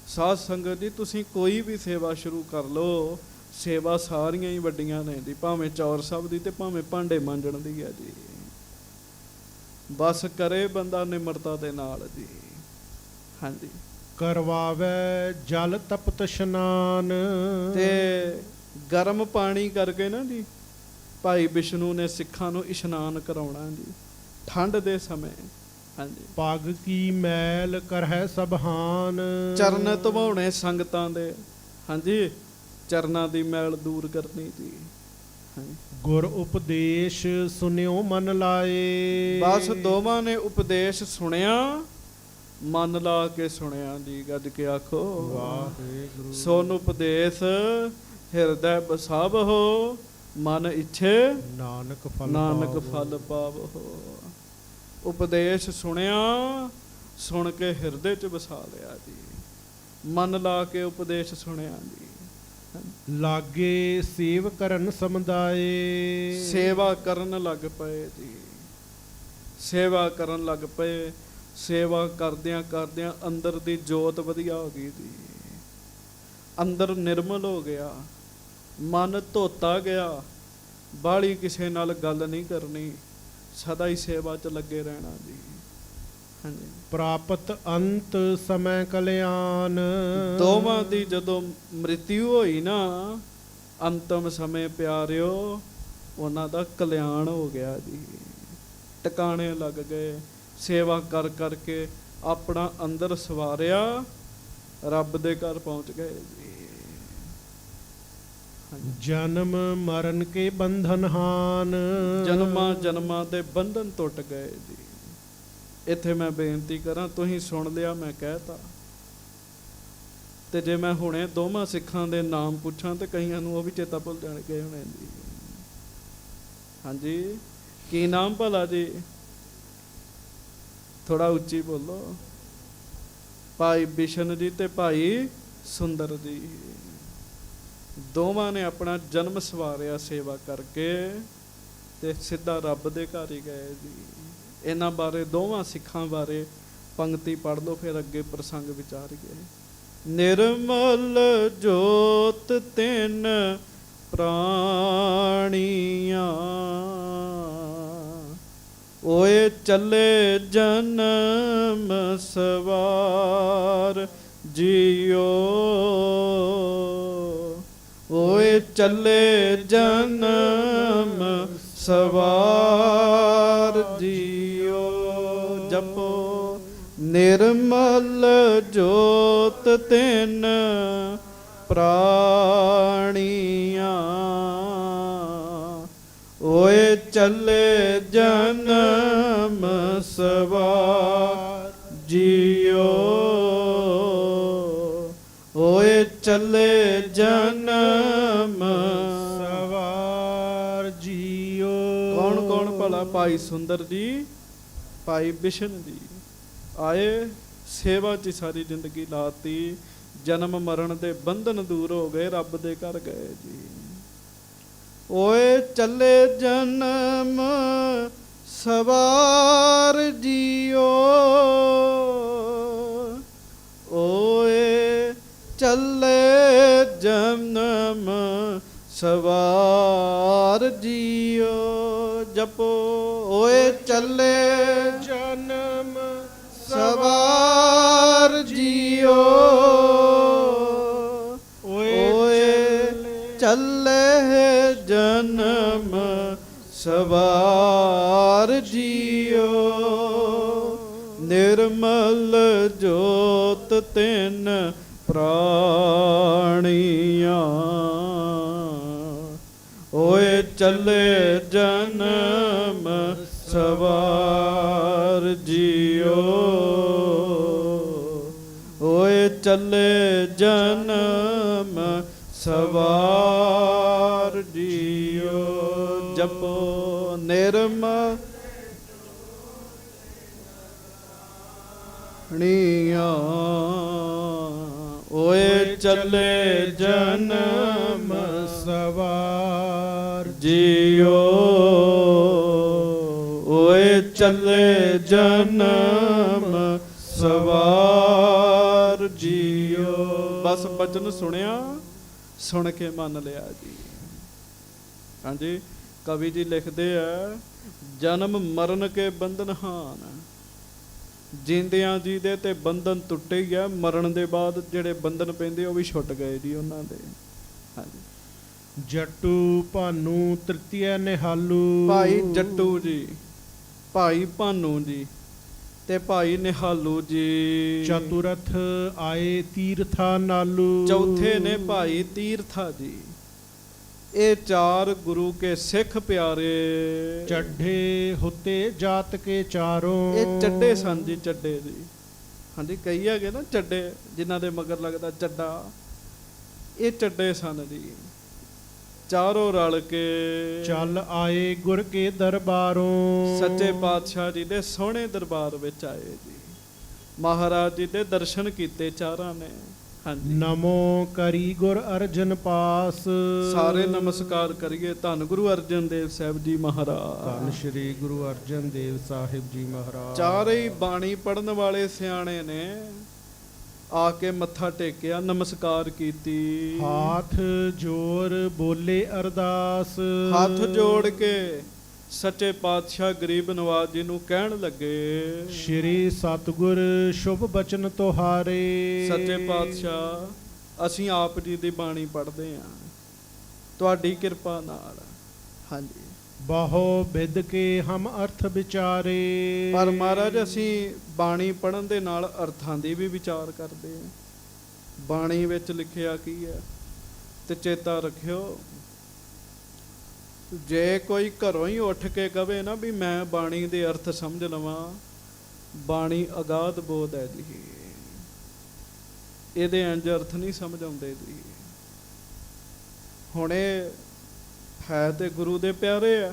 ਸਾਧ ਸੰਗਤ ਜੀ। ਤੁਸੀਂ ਕੋਈ ਵੀ ਸੇਵਾ ਸ਼ੁਰੂ ਕਰ ਲਓ, ਸੇਵਾ ਸਾਰੀਆਂ ਹੀ ਵੱਡੀਆਂ ਨੇ ਜੀ, ਭਾਵੇਂ ਚੌਰ ਸਾਹਿਬ ਦੀ ਤੇ ਭਾਵੇਂ ਭਾਂਡੇ ਮਾਂਜਣ ਦੀ ਹੈ ਜੀ। ਬਸ ਕਰੇ ਬੰਦਾ ਨਿਮਰਤਾ ਦੇ ਨਾਲ ਜੀ। ਹਾਂਜੀ, ਕਰਵਾਵੇ ਜਲ ਤਪਤ ਇਸ਼ਨਾਨ। ਤੇ ਗਰਮ ਪਾਣੀ ਕਰਕੇ ਨਾ ਜੀ ਭਾਈ ਵਿਸ਼ਨੂੰ ਨੇ ਸਿੱਖਾਂ ਨੂੰ ਇਸ਼ਨਾਨ ਕਰਾਉਣਾ ਜੀ, ਠੰਡ ਦੇ ਸਮੇਂ। ਹਾਂਜੀ, ਪੱਗ ਕੀ ਮੈਲ ਕਰਹਿ ਸਭਹਾਨ। ਚਰਨ ਧਵਾਉਣੇ ਸੰਗਤਾਂ ਦੇ। ਹਾਂਜੀ, ਚਰਨਾਂ ਦੀ ਮੈਲ ਦੂਰ ਕਰਨੀ ਜੀ। ਹਾਂਜੀ, ਗੁਰ ਉਪਦੇਸ਼ ਸੁਨਿਓ ਮਨ ਲਾਏ। ਬਸ ਦੋਵਾਂ ਨੇ ਉਪਦੇਸ਼ ਸੁਣਿਆ, ਮਨ ਲਾ ਕੇ ਸੁਣਿਆ ਜੀ। ਗੱਜ ਕੇ ਆਖੋ ਵਾਹਿਗੁਰੂ। ਸੋਨ ਉਪਦੇਸ਼ ਹਿਰਦੈ ਬਸਾਵਹੁ, ਮਨ ਇੱਛੇ ਨਾਨਕ ਫਲ ਪਾਵਹੁ। ਉਪਦੇਸ਼ ਸੁਣਿਆ, ਸੁਣ ਕੇ ਹਿਰਦੇ 'ਚ ਵਸਾ ਲਿਆ ਜੀ। ਮਨ ਲਾ ਕੇ ਉਪਦੇਸ਼ ਸੁਣਿਆ ਜੀ। ਲਾਗੇ ਸੇਵ ਕਰਨ ਸਮੁਦਾਏ। ਸੇਵਾ ਕਰਨ ਲੱਗ ਪਏ ਜੀ, ਸੇਵਾ ਕਰਨ ਲੱਗ ਪਏ। ਸੇਵਾ ਕਰਦਿਆਂ ਕਰਦਿਆਂ ਅੰਦਰ ਦੀ ਜੋਤ ਵਧੀਆ ਹੋ ਗਈ ਜੀ। ਅੰਦਰ ਨਿਰਮਲ ਹੋ ਗਿਆ, ਮਨ ਧੋਤਾ ਗਿਆ। ਬਾਹਲੀ ਕਿਸੇ ਨਾਲ ਗੱਲ ਨਹੀਂ ਕਰਨੀ, ਸਦਾ ਹੀ ਸੇਵਾ 'ਚ ਲੱਗੇ ਰਹਿਣਾ ਜੀ। ਹਾਂਜੀ, ਪ੍ਰਾਪਤ ਅੰਤ ਸਮੈ ਕਲਿਆਣ। ਦੋਵਾਂ ਦੀ ਜਦੋਂ ਮ੍ਰਿਤਿੂ ਹੋਈ ਨਾ, ਅੰਤਮ ਸਮੇਂ ਪਿਆਰਿਓ, ਉਹਨਾਂ ਦਾ ਕਲਿਆਣ ਹੋ ਗਿਆ ਜੀ। ਟਿਕਾਣੇ ਲੱਗ ਗਏ, ਸੇਵਾ ਕਰ ਕਰਕੇ ਆਪਣਾ ਅੰਦਰ ਸਵਾਰਿਆ, ਰੱਬ ਦੇ ਘਰ ਪਹੁੰਚ ਗਏ ਜੀ। ਜਨਮ ਮਰਨ ਕੇ ਬੰਧਨ ਹਾਨ। ਜਨਮਾਂ ਜਨਮਾਂ ਦੇ ਬੰਧਨ ਟੁੱਟ ਗਏ ਜੀ। ਇੱਥੇ ਮੈਂ ਬੇਨਤੀ ਕਰਾਂ, ਤੁਸੀਂ ਸੁਣ ਲਿਆ, ਮੈਂ ਕਹਿਤਾ, ਤੇ ਜੇ ਮੈਂ ਹੁਣੇ ਦੋਵਾਂ ਸਿੱਖਾਂ ਦੇ ਨਾਮ ਪੁੱਛਾਂ ਤੇ ਕਈਆਂ ਨੂੰ ਉਹ ਵੀ ਚੇਤਾ ਭੁੱਲ ਜਾਣਗੇ ਹੋਣੇ ਜੀ। ਹਾਂਜੀ, ਕੀ ਨਾਮ ਭਲਾ ਜੀ? ਥੋੜਾ ਉੱਚੀ ਬੋਲੋ। ਭਾਈ ਬਿਸ਼ਨ ਜੀ ਤੇ ਭਾਈ ਸੁੰਦਰ ਜੀ, ਦੋਵਾਂ ਨੇ ਆਪਣਾ ਜਨਮ ਸਵਾਰਿਆ ਸੇਵਾ ਕਰਕੇ, ਤੇ ਸਿੱਧਾ ਰੱਬ ਦੇ ਘਰ ਹੀ ਗਏ ਜੀ। ਇਹਨਾਂ ਬਾਰੇ, ਦੋਵਾਂ ਸਿੱਖਾਂ ਬਾਰੇ ਪੰਕਤੀ ਪੜ੍ਹ ਲਓ, ਫਿਰ ਅੱਗੇ ਪ੍ਰਸੰਗ ਵਿਚਾਰੀਏ। ਨਿਰਮਲ ਜੋਤ ਤਿਨ ਪ੍ਰਾਣੀਆਂ, ਓਏ ਚੱਲੇ ਜਨਮ ਸਵਾਰ ਜੀਓ। ਓਏ ਚੱਲੇ ਜਨਮ ਸਵਾਰ ਜੀਓ। ਜਪੋ ਨਿਰਮਲ ਜੋਤ ਤਿਨ ਪ੍ਰਾਣੀਆਂ, ਓਏ ਚੱਲੇ ਜਨਮ ਸਵਾਰ ਜੀਓ, ਓਏ ਚੱਲੇ ਜਨਮ ਸਵਾਰ ਜੀਓ। ਕੌਣ ਕੌਣ ਭਲਾ? ਭਾਈ ਸੁੰਦਰ ਜੀ, ਭਾਈ ਬਿਸ਼ਨ ਜੀ ਆਏ, ਸੇਵਾ 'ਚ ਸਾਰੀ ਜ਼ਿੰਦਗੀ ਲਾਤੀ, ਜਨਮ ਮਰਨ ਦੇ ਬੰਧਨ ਦੂਰ ਹੋ ਗਏ, ਰੱਬ ਦੇ ਘਰ ਗਏ ਜੀ। ਓਏ ਚੱਲੇ ਜਨਮ ਸਵਾਰ ਜੀਓ, ਓਏ ਚੱਲੇ ਜਨਮ ਸਵਾਰ ਜੀਓ। ਜਪੋ ਓਏ ਚੱਲੇ ਜਨਮ ਸਵਾਰ ਜੀਓ, ਓਏ ਚੱਲੇ ਜਨਮ ਸਵਾਰ ਜੀਓ। ਨਿਰਮਲ ਜੋਤ ਤਿਨ ਪ੍ਰਾਣੀਆਂ, ਓਏ ਚੱਲੇ ਜਨਮ ਸਵਾਰ ਜੀਓ, ਓਏ ਚੱਲੇ ਜਨਮ ਸਵਾਰ ਜੀਓ। ਜਪੋ ਨਿਰਮਲ ਣੀਆਂ, ਓਏ ਚੱਲੇ ਜਨਮ ਸਵਾਰ ਜੀਓ, ਓਏ ਚੱਲੇ ਜਨਮ ਸਵਾਰ ਜੀਓ। ਬਸ ਬਚਨ ਸੁਣਿਆ, ਸੁਣ ਕੇ ਮੰਨ ਲਿਆ ਜੀ। ਹਾਂਜੀ, ਕਵੀ ਜੀ ਲਿਖਦੇ ਆ, ਜਨਮ ਮਰਨ ਕੇ ਬੰਧਨ ਹਾਨ, ਜਿੰਦਿਆਂ ਜੀ ਦੇ ਤੇ ਬੰਧਨ ਟੁੱਟੇ ਹੀ ਆ, ਮਰਨ ਦੇ ਬਾਅਦ ਜਿਹੜੇ ਬੰਧਨ ਪੈਂਦੇ ਉਹ ਵੀ ਛੁੱਟ ਗਏ ਜੀ ਉਹਨਾਂ ਦੇ। ਹਾਂਜੀ, ਜੱਟੂ ਭਾਨੂ ਤ੍ਰਿਤੀਆ ਨਿਹਾਲੂ। ਭਾਈ ਜੱਟੂ ਜੀ, ਭਾਈ ਭਾਨੂ ਜੀ ਤੇ ਭਾਈ ਨਿਹਾਲੂ ਜੀ ਚਤੁਰਥ ਆਏ ਤੀਰਥਾ ਨਾਲੂ। ਚੌਥੇ ਨੇ ਭਾਈ ਤੀਰਥਾ ਜੀ। ਇਹ ਚਾਰ ਗੁਰੂ ਕੇ ਸਿੱਖ ਪਿਆਰੇ, ਚੱਡੇ ਹੁਤੇ ਜਾਤ ਕੇ ਚਾਰੋਂ। ਇਹ ਚੱਡੇ ਸਨ ਜੀ, ਚੱਡੇ ਜੀ। ਹਾਂਜੀ, ਕਈ ਹੈਗੇ ਨਾ ਚੱਡੇ ਜਿਨ੍ਹਾਂ ਦੇ ਮਗਰ ਲੱਗਦਾ ਚੱਡਾ, ਇਹ ਚੱਡੇ ਸਨ ਜੀ। ਚਾਰੋਂ ਰਲ ਕੇ ਚੱਲ ਆਏ ਗੁਰ ਕੇ ਦਰਬਾਰੋਂ। ਸੱਚੇ ਪਾਤਸ਼ਾਹ ਜੀ ਦੇ ਸੋਹਣੇ ਦਰਬਾਰ ਵਿੱਚ ਆਏ ਜੀ। ਮਹਾਰਾਜ ਜੀ ਦੇ ਦਰਸ਼ਨ ਕੀਤੇ ਚਾਰਾਂ ਨੇ। ਹਾਂਜੀ, ਨਮੋ ਕਰੀ ਗੁਰ ਅਰਜਨ ਪਾਸ। ਸਾਰੇ ਨਮਸਕਾਰ ਕਰੀਏ ਧੰਨ ਗੁਰੂ ਅਰਜਨ ਦੇਵ ਸਾਹਿਬ ਜੀ ਮਹਾਰਾਜ। ਧੰਨ ਸ਼੍ਰੀ ਗੁਰੂ ਅਰਜਨ ਦੇਵ ਸਾਹਿਬ ਜੀ ਮਹਾਰਾਜ। ਚਾਰੇ ਹੀ ਬਾਣੀ ਪੜਨ ਵਾਲੇ ਸਿਆਣੇ ਨੇ ਆ ਕੇ ਮੱਥਾ ਟੇਕਿਆ, ਨਮਸਕਾਰ ਕੀਤੀ, ਹਾਥ ਜੋਰ ਬੋਲੇ ਅਰਦਾਸ। ਹੱਥ ਜੋੜ ਕੇ ਸੱਚੇ ਪਾਤਸ਼ਾਹ ਗਰੀਬ ਨਵਾਜ ਜੀ ਨੂੰ ਕਹਿਣ ਲੱਗੇ, ਸ਼੍ਰੀ ਸਤਿਗੁਰ ਸ਼ੁਭ ਬਚਨ ਤੁਹਾਰੇ। ਸੱਚੇ ਪਾਤਸ਼ਾਹ ਅਸੀਂ ਆਪ ਜੀ ਦੀ ਬਾਣੀ ਪੜ੍ਹਦੇ ਹਾਂ ਤੁਹਾਡੀ ਕਿਰਪਾ ਨਾਲ। ਹਾਂਜੀ, ਬਹੁ ਵਿਦ ਕੇ ਹਮ ਅਰਥ ਵਿਚਾਰੇ। ਪਰ ਮਹਾਰਾਜ ਅਸੀਂ ਬਾਣੀ ਪੜ੍ਹਨ ਦੇ ਨਾਲ ਅਰਥਾਂ ਦੀ ਵੀ ਵਿਚਾਰ ਕਰਦੇ ਹਾਂ। ਬਾਣੀ ਵਿੱਚ ਲਿਖਿਆ ਕੀ ਹੈ ਤੇ ਚੇਤਾ ਰੱਖਿਓ, ਜੇ ਕੋਈ ਘਰੋਂ ਹੀ ਉੱਠ ਕੇ ਕਵੇ ਨਾ ਵੀ ਮੈਂ ਬਾਣੀ ਦੇ ਅਰਥ ਸਮਝ ਲਵਾਂ, ਬਾਣੀ ਅਗਾਧ ਬੋਧ ਹੈ ਜੀ, ਇਹਦੇ ਇੰਜ ਅਰਥ ਨਹੀਂ ਸਮਝ ਆਉਂਦੇ ਜੀ। ਹੁਣ ਇਹ ਹੈ ਤੇ ਗੁਰੂ ਦੇ ਪਿਆਰੇ ਆ,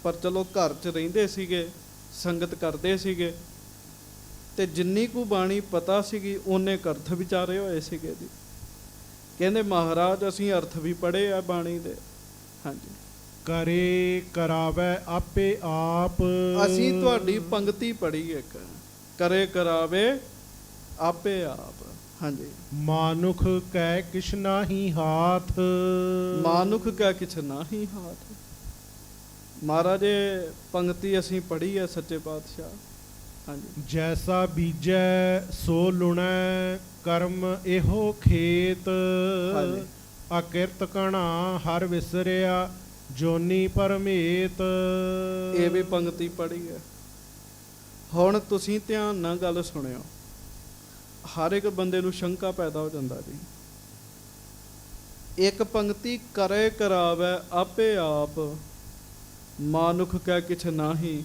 ਪਰ ਚਲੋ ਘਰ 'ਚ ਰਹਿੰਦੇ ਸੀਗੇ, ਸੰਗਤ ਕਰਦੇ ਸੀਗੇ, ਤੇ ਜਿੰਨੀ ਕੁ ਬਾਣੀ ਪਤਾ ਸੀਗੀ ਉਹਨੇ ਅਰਥ ਵਿਚਾਰੇ ਹੋਏ ਸੀਗੇ ਜੀ। ਕਹਿੰਦੇ ਮਹਾਰਾਜ ਅਸੀਂ ਅਰਥ ਵੀ ਪੜ੍ਹੇ ਆ ਬਾਣੀ ਦੇ। ਹਾਂਜੀ, ਕਰੇ ਕਰਾਵੇ ਆਪੇ ਆਪ। ਅਸੀਂ ਤੁਹਾਡੀ ਪੰਕਤੀ ਪੜ੍ਹੀ ਇੱਕ, ਕਰੇ ਕਰਾਵੇ ਆਪੇ ਆਪ। ਹਾਂਜੀ, ਮਾਨੁਖ ਕੈ ਕਿਛ ਨਾਹੀ ਹਾਥ। ਮਾਨੁਖ ਕੈ ਕਿਛ ਨਾਹੀ ਹਾਥ। ਮਹਾਰਾਜ ਇਹ ਪੰਕਤੀ ਅਸੀਂ ਪੜ੍ਹੀ ਹੈ ਸੱਚੇ ਪਾਤਸ਼ਾਹ। ਹਾਂਜੀ, ਜੈਸਾ ਬੀਜੈ ਸੋ ਲੁਣੈ ਕਰਮ ਇਹੋ ਖੇਤ। ਹਾਂਜੀ, ਅਕਿਰਤ ਕਣਾ ਹਰ ਵਿਸਰਿਆ ਜੋਨੀ ਪਰਮੇਤ। ਇਹ ਵੀ ਪੰਕਤੀ ਪੜ੍ਹੀ ਹੈ। ਹੁਣ ਤੁਸੀਂ ਧਿਆਨ ਨਾਲ ਗੱਲ ਸੁਣਿਓ, ਹਰ ਇੱਕ ਬੰਦੇ ਨੂੰ ਸ਼ੰਕਾ ਪੈਦਾ ਹੋ ਜਾਂਦਾ ਜੀ। ਇੱਕ ਪੰਕਤੀ ਕਰੇ ਕਰਾਵੇ ਆਪੇ ਆਪ, ਮਾਨੁਖ ਕੈ ਕਿਛ ਨਾਹੀ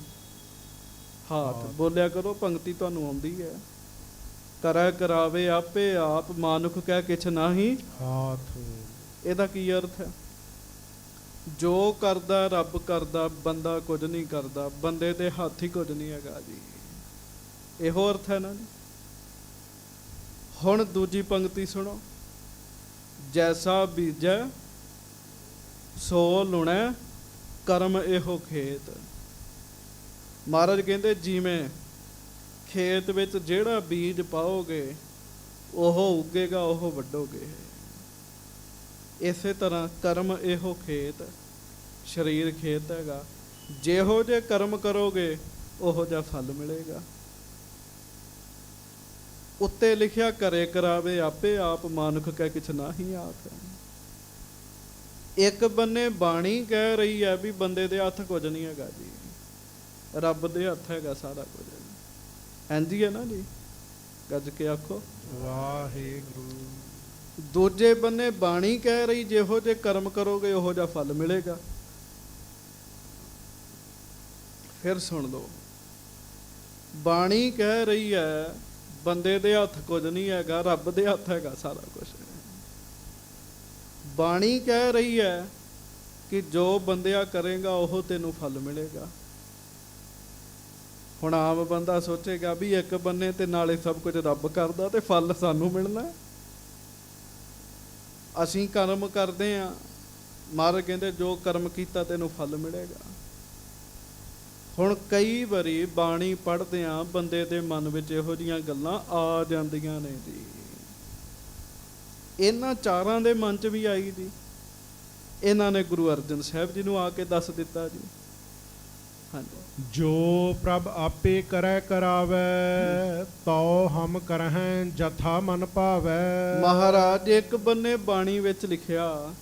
ਹਾਥ। ਬੋਲਿਆ ਕਰੋ, ਪੰਕਤੀ ਤੁਹਾਨੂੰ ਆਉਂਦੀ ਹੈ। ਕਰੈ ਕਰਾਵੇ ਆਪੇ ਆਪ, ਮਾਨੁਖ ਕੈ ਕਿਛ ਨਾਹੀ ਹਾਥ। ਇਹਦਾ ਕੀ ਅਰਥ ਹੈ? ਜੋ ਕਰਦਾ ਰੱਬ ਕਰਦਾ, ਬੰਦਾ ਕੁਝ ਨਹੀਂ ਕਰਦਾ, ਬੰਦੇ ਦੇ ਹੱਥ ਹੀ ਕੁਝ ਨਹੀਂ ਹੈਗਾ ਜੀ। ਇਹੋ ਅਰਥ ਹੈ ਨਾ ਜੀ। ਹੁਣ ਦੂਜੀ ਪੰਕਤੀ ਸੁਣੋ। ਜੈਸਾ ਬੀਜੈ ਸੋ ਲੁਣੈ, ਕਰਮ ਇਹੋ ਖੇਤ। ਮਹਾਰਾਜ ਕਹਿੰਦੇ ਜਿਵੇਂ ਖੇਤ ਵਿੱਚ ਜਿਹੜਾ ਬੀਜ ਪਾਓਗੇ ਉਹ ਉੱਗੇਗਾ, ਉਹ ਵੱਢੋਗੇ। ਇਸੇ ਤਰ੍ਹਾਂ ਕਰਮ ਇਹੋ ਖੇਤ, ਸਰੀਰ ਖੇਤ ਹੈਗਾ। ਜਿਹੋ ਜਿਹੇ ਕਰਮ ਕਰੋਗੇ ਉਹੋ ਜਿਹਾ ਫਲ ਮਿਲੇਗਾ। ਉੱਤੇ ਲਿਖਿਆ ਕਰੇ ਕਰਾਵੇ ਆਪੇ ਆਪ, ਮਾਨੁਖ ਕੈ ਕਿਛ ਨਾਹੀ ਹਾਥ। ਇੱਕ ਬੰਨੇ ਬਾਣੀ ਕਹਿ ਰਹੀ ਹੈ ਵੀ ਬੰਦੇ ਦੇ ਹੱਥ ਕੁਝ ਨਹੀਂ ਹੈਗਾ ਜੀ, ਰੱਬ ਦੇ ਹੱਥ ਹੈਗਾ ਸਾਰਾ ਕੁਝ। ਇੰਝ ਹੈ ਨਾ ਜੀ, ਗੱਜ ਕੇ ਆਖੋ ਵਾਹਿਗੁਰੂ। ਦੂਜੇ ਬੰਨੇ ਬਾਣੀ ਕਹਿ ਰਹੀ ਜਿਹੋ ਜਿਹੇ ਕਰਮ ਕਰੋਗੇ ਉਹੋ ਜਿਹਾ ਫਲ ਮਿਲੇਗਾ। ਫਿਰ ਸੁਣ ਲਓ, ਬਾਣੀ ਕਹਿ ਰਹੀ ਹੈ ਬੰਦੇ ਦੇ ਹੱਥ ਕੁਝ ਨਹੀਂ ਹੈਗਾ, ਰੱਬ ਦੇ ਹੱਥ ਹੈਗਾ ਸਾਰਾ ਕੁਝ। ਬਾਣੀ ਕਹਿ ਰਹੀ ਹੈ ਕਿ ਜੋ ਬੰਦਿਆ ਕਰੇਗਾ ਉਹ ਤੈਨੂੰ ਫਲ ਮਿਲੇਗਾ। ਹੁਣ ਆਮ ਬੰਦਾ ਸੋਚੇਗਾ ਵੀ ਇੱਕ ਬੰਨੇ ਤੇ ਨਾਲੇ ਸਭ ਕੁਝ ਰੱਬ ਕਰਦਾ ਤੇ ਫਲ ਸਾਨੂੰ ਮਿਲਣਾ। ਅਸੀਂ ਕਰਮ ਕਰਦੇ ਹਾਂ, ਮਹਾਰਾਜ ਕਹਿੰਦੇ ਜੋ ਕਰਮ ਕੀਤਾ ਤੈਨੂੰ ਫਲ ਮਿਲੇਗਾ। ਹੁਣ ਕਈ ਵਾਰੀ ਬਾਣੀ ਪੜ੍ਹਦਿਆਂ ਬੰਦੇ ਦੇ ਮਨ ਵਿੱਚ ਇਹੋ ਜਿਹੀਆਂ ਗੱਲਾਂ ਆ ਜਾਂਦੀਆਂ ਨੇ ਜੀ। ਇਹਨਾਂ ਚਾਰਾਂ ਦੇ ਮਨ 'ਚ ਵੀ ਆਈ ਜੀ। ਇਹਨਾਂ ਨੇ ਗੁਰੂ ਅਰਜਨ ਸਾਹਿਬ ਜੀ ਨੂੰ ਆ ਕੇ ਦੱਸ ਦਿੱਤਾ ਜੀ। ਹਾਂਜੀ। ਜੋ ਪ੍ਰਭ ਆਪੇ ਕਰੈ ਕਰਾਵੈ, ਤਉ ਹਮ ਕਰਹਿ ਜਥਾ ਮਨ ਭਾਵੈ। ਮਹਾਰਾਜ ਇੱਕ ਬੰਨੇ ਬਾਣੀ ਵਿੱਚ ਲਿਖਿਆ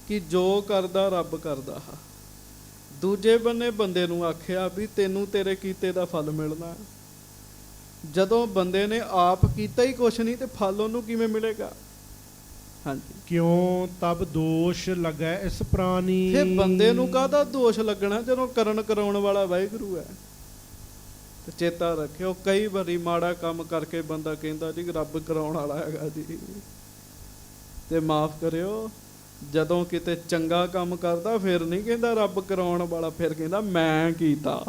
ਕਿ ਜੋ ਕਰਦਾ ਰੱਬ ਕਰਦਾ, ਦੂਜੇ ਬੰਨੇ ਬੰਦੇ ਨੂੰ ਆਖਿਆ ਵੀ ਤੈਨੂੰ ਤੇਰੇ ਕੀਤੇ ਦਾ ਫਲ ਮਿਲਣਾ। ਜਦੋਂ ਬੰਦੇ ਨੇ ਆਪ ਕੀਤਾ ਹੀ ਕੁਛ ਨਹੀਂ ਤੇ ਫਲ ਉਹਨੂੰ ਕਿਵੇਂ ਮਿਲੇਗਾ? ਹਾਂਜੀ। ਕਿਉਂ ਤਬ ਦੋਸ਼ ਲੱਗੈ ਇਸ ਪ੍ਰਾਨੀ। ਫਿਰ ਬੰਦੇ ਨੂੰ ਕਾਹਦਾ ਦੋਸ਼ ਲੱਗਣਾ ਜਦੋਂ ਕਰਨ ਕਰਾਉਣ ਵਾਲਾ ਵਾਹਿਗੁਰੂ ਹੈ। ਤੇ ਚੇਤਾ ਰੱਖਿਓ, ਕਈ ਵਾਰੀ ਮਾੜਾ ਕੰਮ ਕਰਕੇ ਬੰਦਾ ਕਹਿੰਦਾ ਜੀ ਰੱਬ ਕਰਾਉਣ ਵਾਲਾ ਹੈਗਾ ਜੀ, ਤੇ ਮਾਫ ਕਰਿਓ ਜਦੋਂ ਕਿਤੇ ਚੰਗਾ ਕੰਮ ਕਰਦਾ ਫਿਰ ਨਹੀਂ ਕਹਿੰਦਾ ਰੱਬ ਕਰਾਉਣ ਵਾਲਾ, ਫਿਰ ਕਹਿੰਦਾ ਮੈਂ ਕੀਤਾ,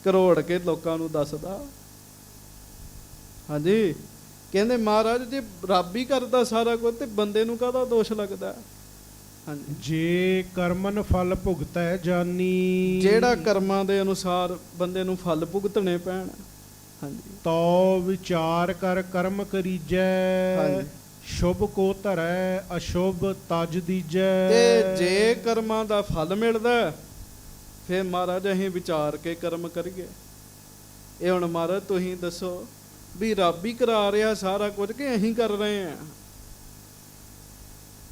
ਕਰੋੜ ਕੇ ਲੋਕਾਂ ਨੂੰ ਦੱਸਦਾ। ਹਾਂਜੀ। ਕਹਿੰਦੇ ਮਹਾਰਾਜ ਜੇ ਰੱਬ ਹੀ ਕਰਦਾ ਸਾਰਾ ਕੁਝ ਤੇ ਬੰਦੇ ਨੂੰ ਕਾਹਦਾ ਦੋਸ਼ ਲੱਗਦਾ? ਹਾਂਜੀ। ਜੇ ਕਰਮਨ ਫਲ ਭੁਗਤੈ ਜਾਨੀ। ਜਿਹੜਾ ਕਰਮਾਂ ਦੇ ਅਨੁਸਾਰ ਬੰਦੇ ਨੂੰ ਫਲ ਭੁਗਤਣੇ ਪੈਣ। ਹਾਂਜੀ। ਤਉ ਵਿਚਾਰ ਕਰ ਕਰਮ ਕਰੀਜੈ। ਹਾਂਜੀ। ਸ਼ੁਭ ਕੋ ਧਰੈ ਅਸ਼ੁਭ ਤਜ ਦੀਜੈ। ਤੇ ਜੇ ਕਰਮਾਂ ਦਾ ਫਲ ਮਿਲਦਾ ਫਿਰ ਮਹਾਰਾਜ ਅਸੀਂ ਵਿਚਾਰ ਕੇ ਕਰਮ ਕਰੀਏ। ਇਹ ਹੁਣ ਮਹਾਰਾਜ ਤੁਸੀਂ ਦੱਸੋ ਵੀ ਰੱਬ ਹੀ ਕਰਾ ਰਿਹਾ ਸਾਰਾ ਕੁਝ ਕਿ ਅਸੀਂ ਕਰ ਰਹੇ ਹਾਂ?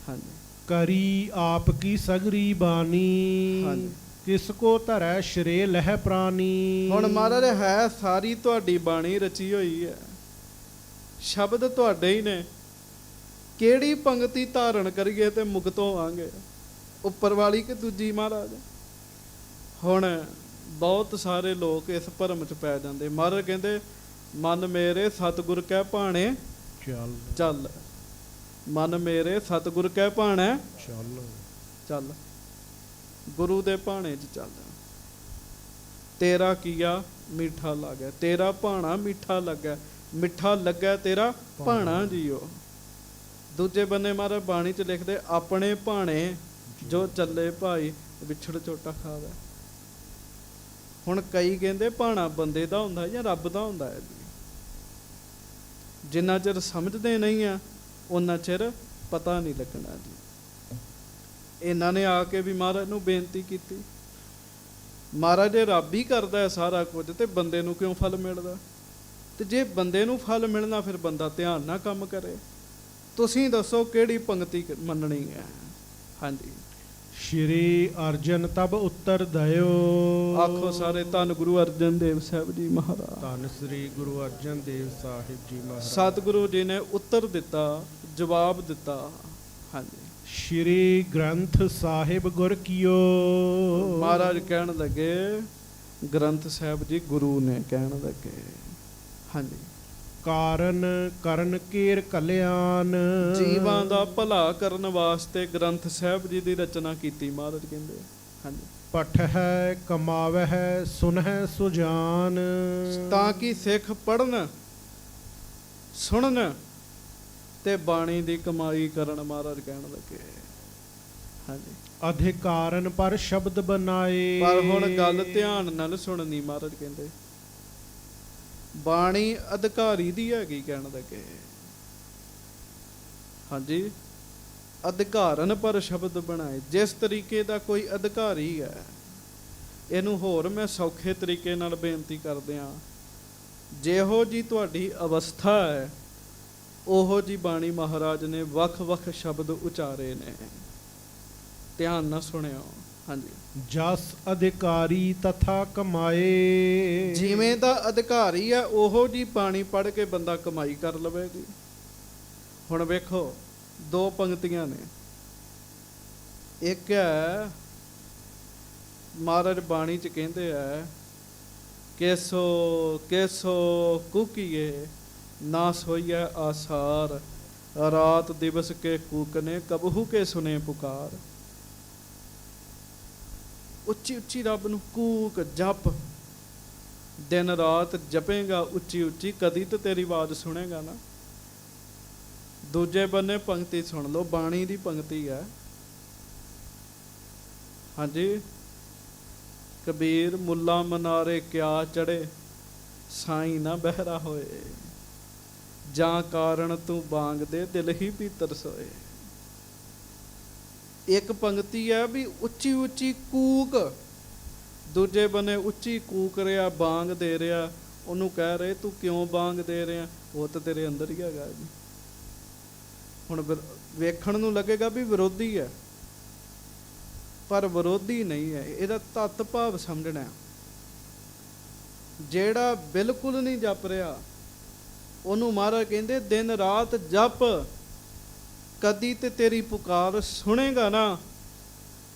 ਹਾਂਜੀ। ਕਰੀ ਆਪ ਕੀ ਸਗਰੀ ਬਾਣੀ। ਹਾਂਜੀ। ਕਿਸ ਕੋ ਧਰੈ ਸ਼੍ਰੇ ਲਹਿ ਪ੍ਰਾਨੀ। ਹੁਣ ਮਹਾਰਾਜ ਹੈ ਸਾਰੀ ਤੁਹਾਡੀ ਬਾਣੀ ਰਚੀ ਹੋਈ ਹੈ, ਸ਼ਬਦ ਤੁਹਾਡੇ ਹੀ ਨੇ। ਕਿਹੜੀ ਪੰਕਤੀ ਧਾਰਨ ਕਰੀਏ ਤੇ ਮੁਕਤ ਹੋਵਾਂਗੇ, ਉੱਪਰ ਵਾਲੀ ਕਿ ਦੂਜੀ? ਮਹਾਰਾਜ ਹੁਣ ਬਹੁਤ ਸਾਰੇ ਲੋਕ ਇਸ ਭਰਮ 'ਚ ਪੈ ਜਾਂਦੇ। ਮਹਾਰਾਜ ਕਹਿੰਦੇ ਮਨ ਮੇਰੇ ਸਤਿਗੁਰ ਕਹਿ ਭਾਣੇ ਚੱਲ ਚੱਲ। ਮਨ ਮੇਰੇ ਸਤਿਗੁਰ ਕਹਿ ਭਾਣੇ ਚੱਲ ਚੱਲ। ਗੁਰੂ ਦੇ ਭਾਣੇ 'ਚ ਚੱਲ। ਤੇਰਾ ਕੀਆ ਮਿੱਠਾ ਲੱਗਾ, ਤੇਰਾ ਭਾਣਾ ਮਿੱਠਾ ਲੱਗਾ, ਮਿੱਠਾ ਲੱਗਾ ਤੇਰਾ ਭਾਣਾ ਜੀਓ। ਦੂਜੇ ਬੰਨੇ ਮਹਾਰਾਜ ਬਾਣੀ 'ਚ ਲਿਖਦੇ ਆਪਣੇ ਭਾਣੇ ਜੋ ਚੱਲੇ ਭਾਈ ਵਿਛੜ ਝੋਟਾ ਖਾਵੇ। ਹੁਣ ਕਈ ਕਹਿੰਦੇ ਭਾਣਾ ਬੰਦੇ ਦਾ ਹੁੰਦਾ ਜਾਂ ਰੱਬ ਦਾ ਹੁੰਦਾ ਹੈ। ਜਿੰਨਾ ਚਿਰ ਸਮਝਦੇ ਨਹੀਂ ਆ ਉਹਨਾਂ ਚਿਰ ਪਤਾ ਨਹੀਂ ਲੱਗਣਾ ਜੀ। ਇਹਨਾਂ ਨੇ ਆ ਕੇ ਵੀ ਮਹਾਰਾਜ ਨੂੰ ਬੇਨਤੀ ਕੀਤੀ, ਮਹਾਰਾਜ ਜੇ ਰੱਬ ਹੀ ਕਰਦਾ ਹੈ ਸਾਰਾ ਕੁਝ ਤੇ ਬੰਦੇ ਨੂੰ ਕਿਉਂ ਫਲ ਮਿਲਦਾ? ਤੇ ਜੇ ਬੰਦੇ ਨੂੰ ਫਲ ਮਿਲਣਾ ਫਿਰ ਬੰਦਾ ਧਿਆਨ ਨਾਲ ਕੰਮ ਕਰੇ। ਤੁਸੀਂ ਦੱਸੋ ਕਿਹੜੀ ਪੰਕਤੀ ਮੰਨਣੀ ਹੈ? ਹਾਂਜੀ। ਸ਼੍ਰੀ ਅਰਜਨ ਤਬ ਉੱਤਰ ਦਇਓ। ਆਖੋ ਸਾਰੇ ਧੰਨ ਗੁਰੂ ਅਰਜਨ ਦੇਵ ਸਾਹਿਬ ਜੀ ਮਹਾਰਾਜ। ਧੰਨ ਸ੍ਰੀ ਗੁਰੂ ਅਰਜਨ ਦੇਵ ਸਾਹਿਬ ਜੀ ਮਹਾਰਾਜ। ਸਤਿਗੁਰੂ ਜੀ ਨੇ ਉੱਤਰ ਦਿੱਤਾ, ਜਵਾਬ ਦਿੱਤਾ। ਹਾਂਜੀ। ਸ਼੍ਰੀ ਗ੍ਰੰਥ ਸਾਹਿਬ ਗੁਰ ਕੀਓ। ਮਹਾਰਾਜ ਕਹਿਣ ਲੱਗੇ ਗ੍ਰੰਥ ਸਾਹਿਬ ਜੀ ਗੁਰੂ ਨੇ ਕਹਿਣ ਲੱਗੇ। ਹਾਂਜੀ। ਕਾਰਨ ਕਰਨ ਕੀਰ ਕਲਿਆਣ। ਜੀਵਾਂ ਦਾ ਭਲਾ ਕਰਨ ਵਾਸਤੇ ਗ੍ਰੰਥ ਸਾਹਿਬ ਜੀ ਦੀ ਰਚਨਾ ਕੀਤੀ ਮਹਾਰਾਜ ਕਹਿੰਦੇ। ਹਾਂਜੀ। ਪਠਹਿ ਕਮਾਵਹਿ ਸੁਨਹਿ ਸੁਜਾਨ। ਤਾਂ ਕਿ ਸਿੱਖ ਪੜਨ ਸੁਣਨ ਤੇ ਬਾਣੀ ਦੀ ਕਮਾਈ ਕਰਨ ਮਹਾਰਾਜ ਕਹਿਣ ਲੱਗੇ। ਹਾਂਜੀ। ਅਧਿਕਾਰਨ ਪਰ ਸ਼ਬਦ ਬਣਾਏ। ਪਰ ਹੁਣ ਗੱਲ ਧਿਆਨ ਨਾਲ ਸੁਣਨੀ ਮਹਾਰਾਜ ਕਹਿੰਦੇ। ਬਾਣੀ ਅਧਿਕਾਰੀ ਦੀ ਹੈਗੀ ਕਹਿਣ ਲੱਗੇ। ਹਾਂਜੀ। ਅਧਿਕਾਰਨ ਪਰ ਸ਼ਬਦ ਬਣਾਏ। ਜਿਸ ਤਰੀਕੇ ਦਾ ਕੋਈ ਅਧਿਕਾਰੀ ਹੈ, ਇਹਨੂੰ ਹੋਰ ਮੈਂ ਸੌਖੇ ਤਰੀਕੇ ਨਾਲ ਬੇਨਤੀ ਕਰਦਿਆਂ, ਜਿਹੋ ਜੀ ਤੁਹਾਡੀ ਅਵਸਥਾ ਹੈ ਉਹੋ ਜੀ ਬਾਣੀ ਮਹਾਰਾਜ ਨੇ ਵੱਖ-ਵੱਖ ਸ਼ਬਦ ਉਚਾਰੇ ਨੇ। ਧਿਆਨ ਨਾਲ ਸੁਣਿਓ। ਹਾਂਜੀ। ਜਸ ਅਧਿਕਾਰੀ ਤਥਾ ਕਮਾਏ। ਜਿਵੇਂ ਦਾ ਅਧਿਕਾਰੀ ਹੈ ਉਹੋ ਜੀ ਬਾਣੀ ਪੜ੍ਹ ਕੇ ਬੰਦਾ ਕਮਾਈ ਕਰ ਲਵੇਗੀ। ਹੁਣ ਵੇਖੋ ਦੋ ਪੰਕਤੀਆਂ ਨੇ। ਇੱਕ ਹੈ ਮਹਾਰਾਜ ਬਾਣੀ ਚ ਕਹਿੰਦੇ ਆ ਕੇਸੋ ਕੇਸੋ ਕੁਕੀਏ ਨਾ ਸੋਈਐ ਆਸਾਰ, ਰਾਤ ਦਿਵਸ ਕੇ ਕੂਕਨੇ ਕਬਹੂ ਕੇ ਸੁਨੇ ਪੁਕਾਰ। ਉੱਚੀ ਉੱਚੀ ਰੱਬ ਨੂੰ ਕੂਕ ਜਪ, ਦਿਨ ਰਾਤ ਜਪੇਗਾ ਉੱਚੀ ਉੱਚੀ, ਕਦੀ ਤਾਂ ਤੇਰੀ ਆਵਾਜ਼ ਸੁਣੇਗਾ ਨਾ। ਦੂਜੇ ਬੰਨੇ ਪੰਕਤੀ ਸੁਣ ਲਓ, ਬਾਣੀ ਦੀ ਪੰਕਤੀ ਹੈ। ਹਾਂਜੀ। ਕਬੀਰ ਮੁੱਲਾ ਮਨਾਰੇ ਕਿਆ ਚੜੇ, ਸਾਈਂ ਨਾ ਬਹਿਰਾ ਹੋਏ, ਜਾਂ ਕਾਰਨ ਤੂੰ ਬਾਂਗ ਦੇ ਦਿਲ ਹੀ ਭੀਤਰ ਸੋਏ। ਇੱਕ ਪੰਕਤੀ ਹੈ ਵੀ ਉੱਚੀ ਉੱਚੀ ਕੂਕ, ਦੂਜੇ ਬੰਨੇ ਉੱਚੀ ਕੂਕ ਰਿਹਾ, ਬਾਂਗ ਦੇ ਰਿਹਾ। ਉਹਨੂੰ ਕਹਿ ਰਹੇ ਤੂੰ ਕਿਉਂ ਬਾਂਗ ਦੇ ਰਿਹਾ, ਉਹ ਤਾਂ ਤੇਰੇ ਅੰਦਰ ਹੀ ਹੈਗਾ ਜੀ। ਹੁਣ ਵੇਖਣ ਨੂੰ ਲੱਗੇਗਾ ਵੀ ਵਿਰੋਧੀ ਹੈ, ਪਰ ਵਿਰੋਧੀ ਨਹੀਂ ਹੈ। ਇਹਦਾ ਤੱਤ ਭਾਵ ਸਮਝਣਾ। ਜਿਹੜਾ ਬਿਲਕੁਲ ਨਹੀਂ ਜਪ ਰਿਹਾ ਉਹਨੂੰ ਮਹਾਰਾਜ ਕਹਿੰਦੇ ਦਿਨ ਰਾਤ ਜਪ, ਕਦੀ ਤੇ ਤੇਰੀ ਪੁਕਾਰ ਸੁਣੇਗਾ ਨਾ।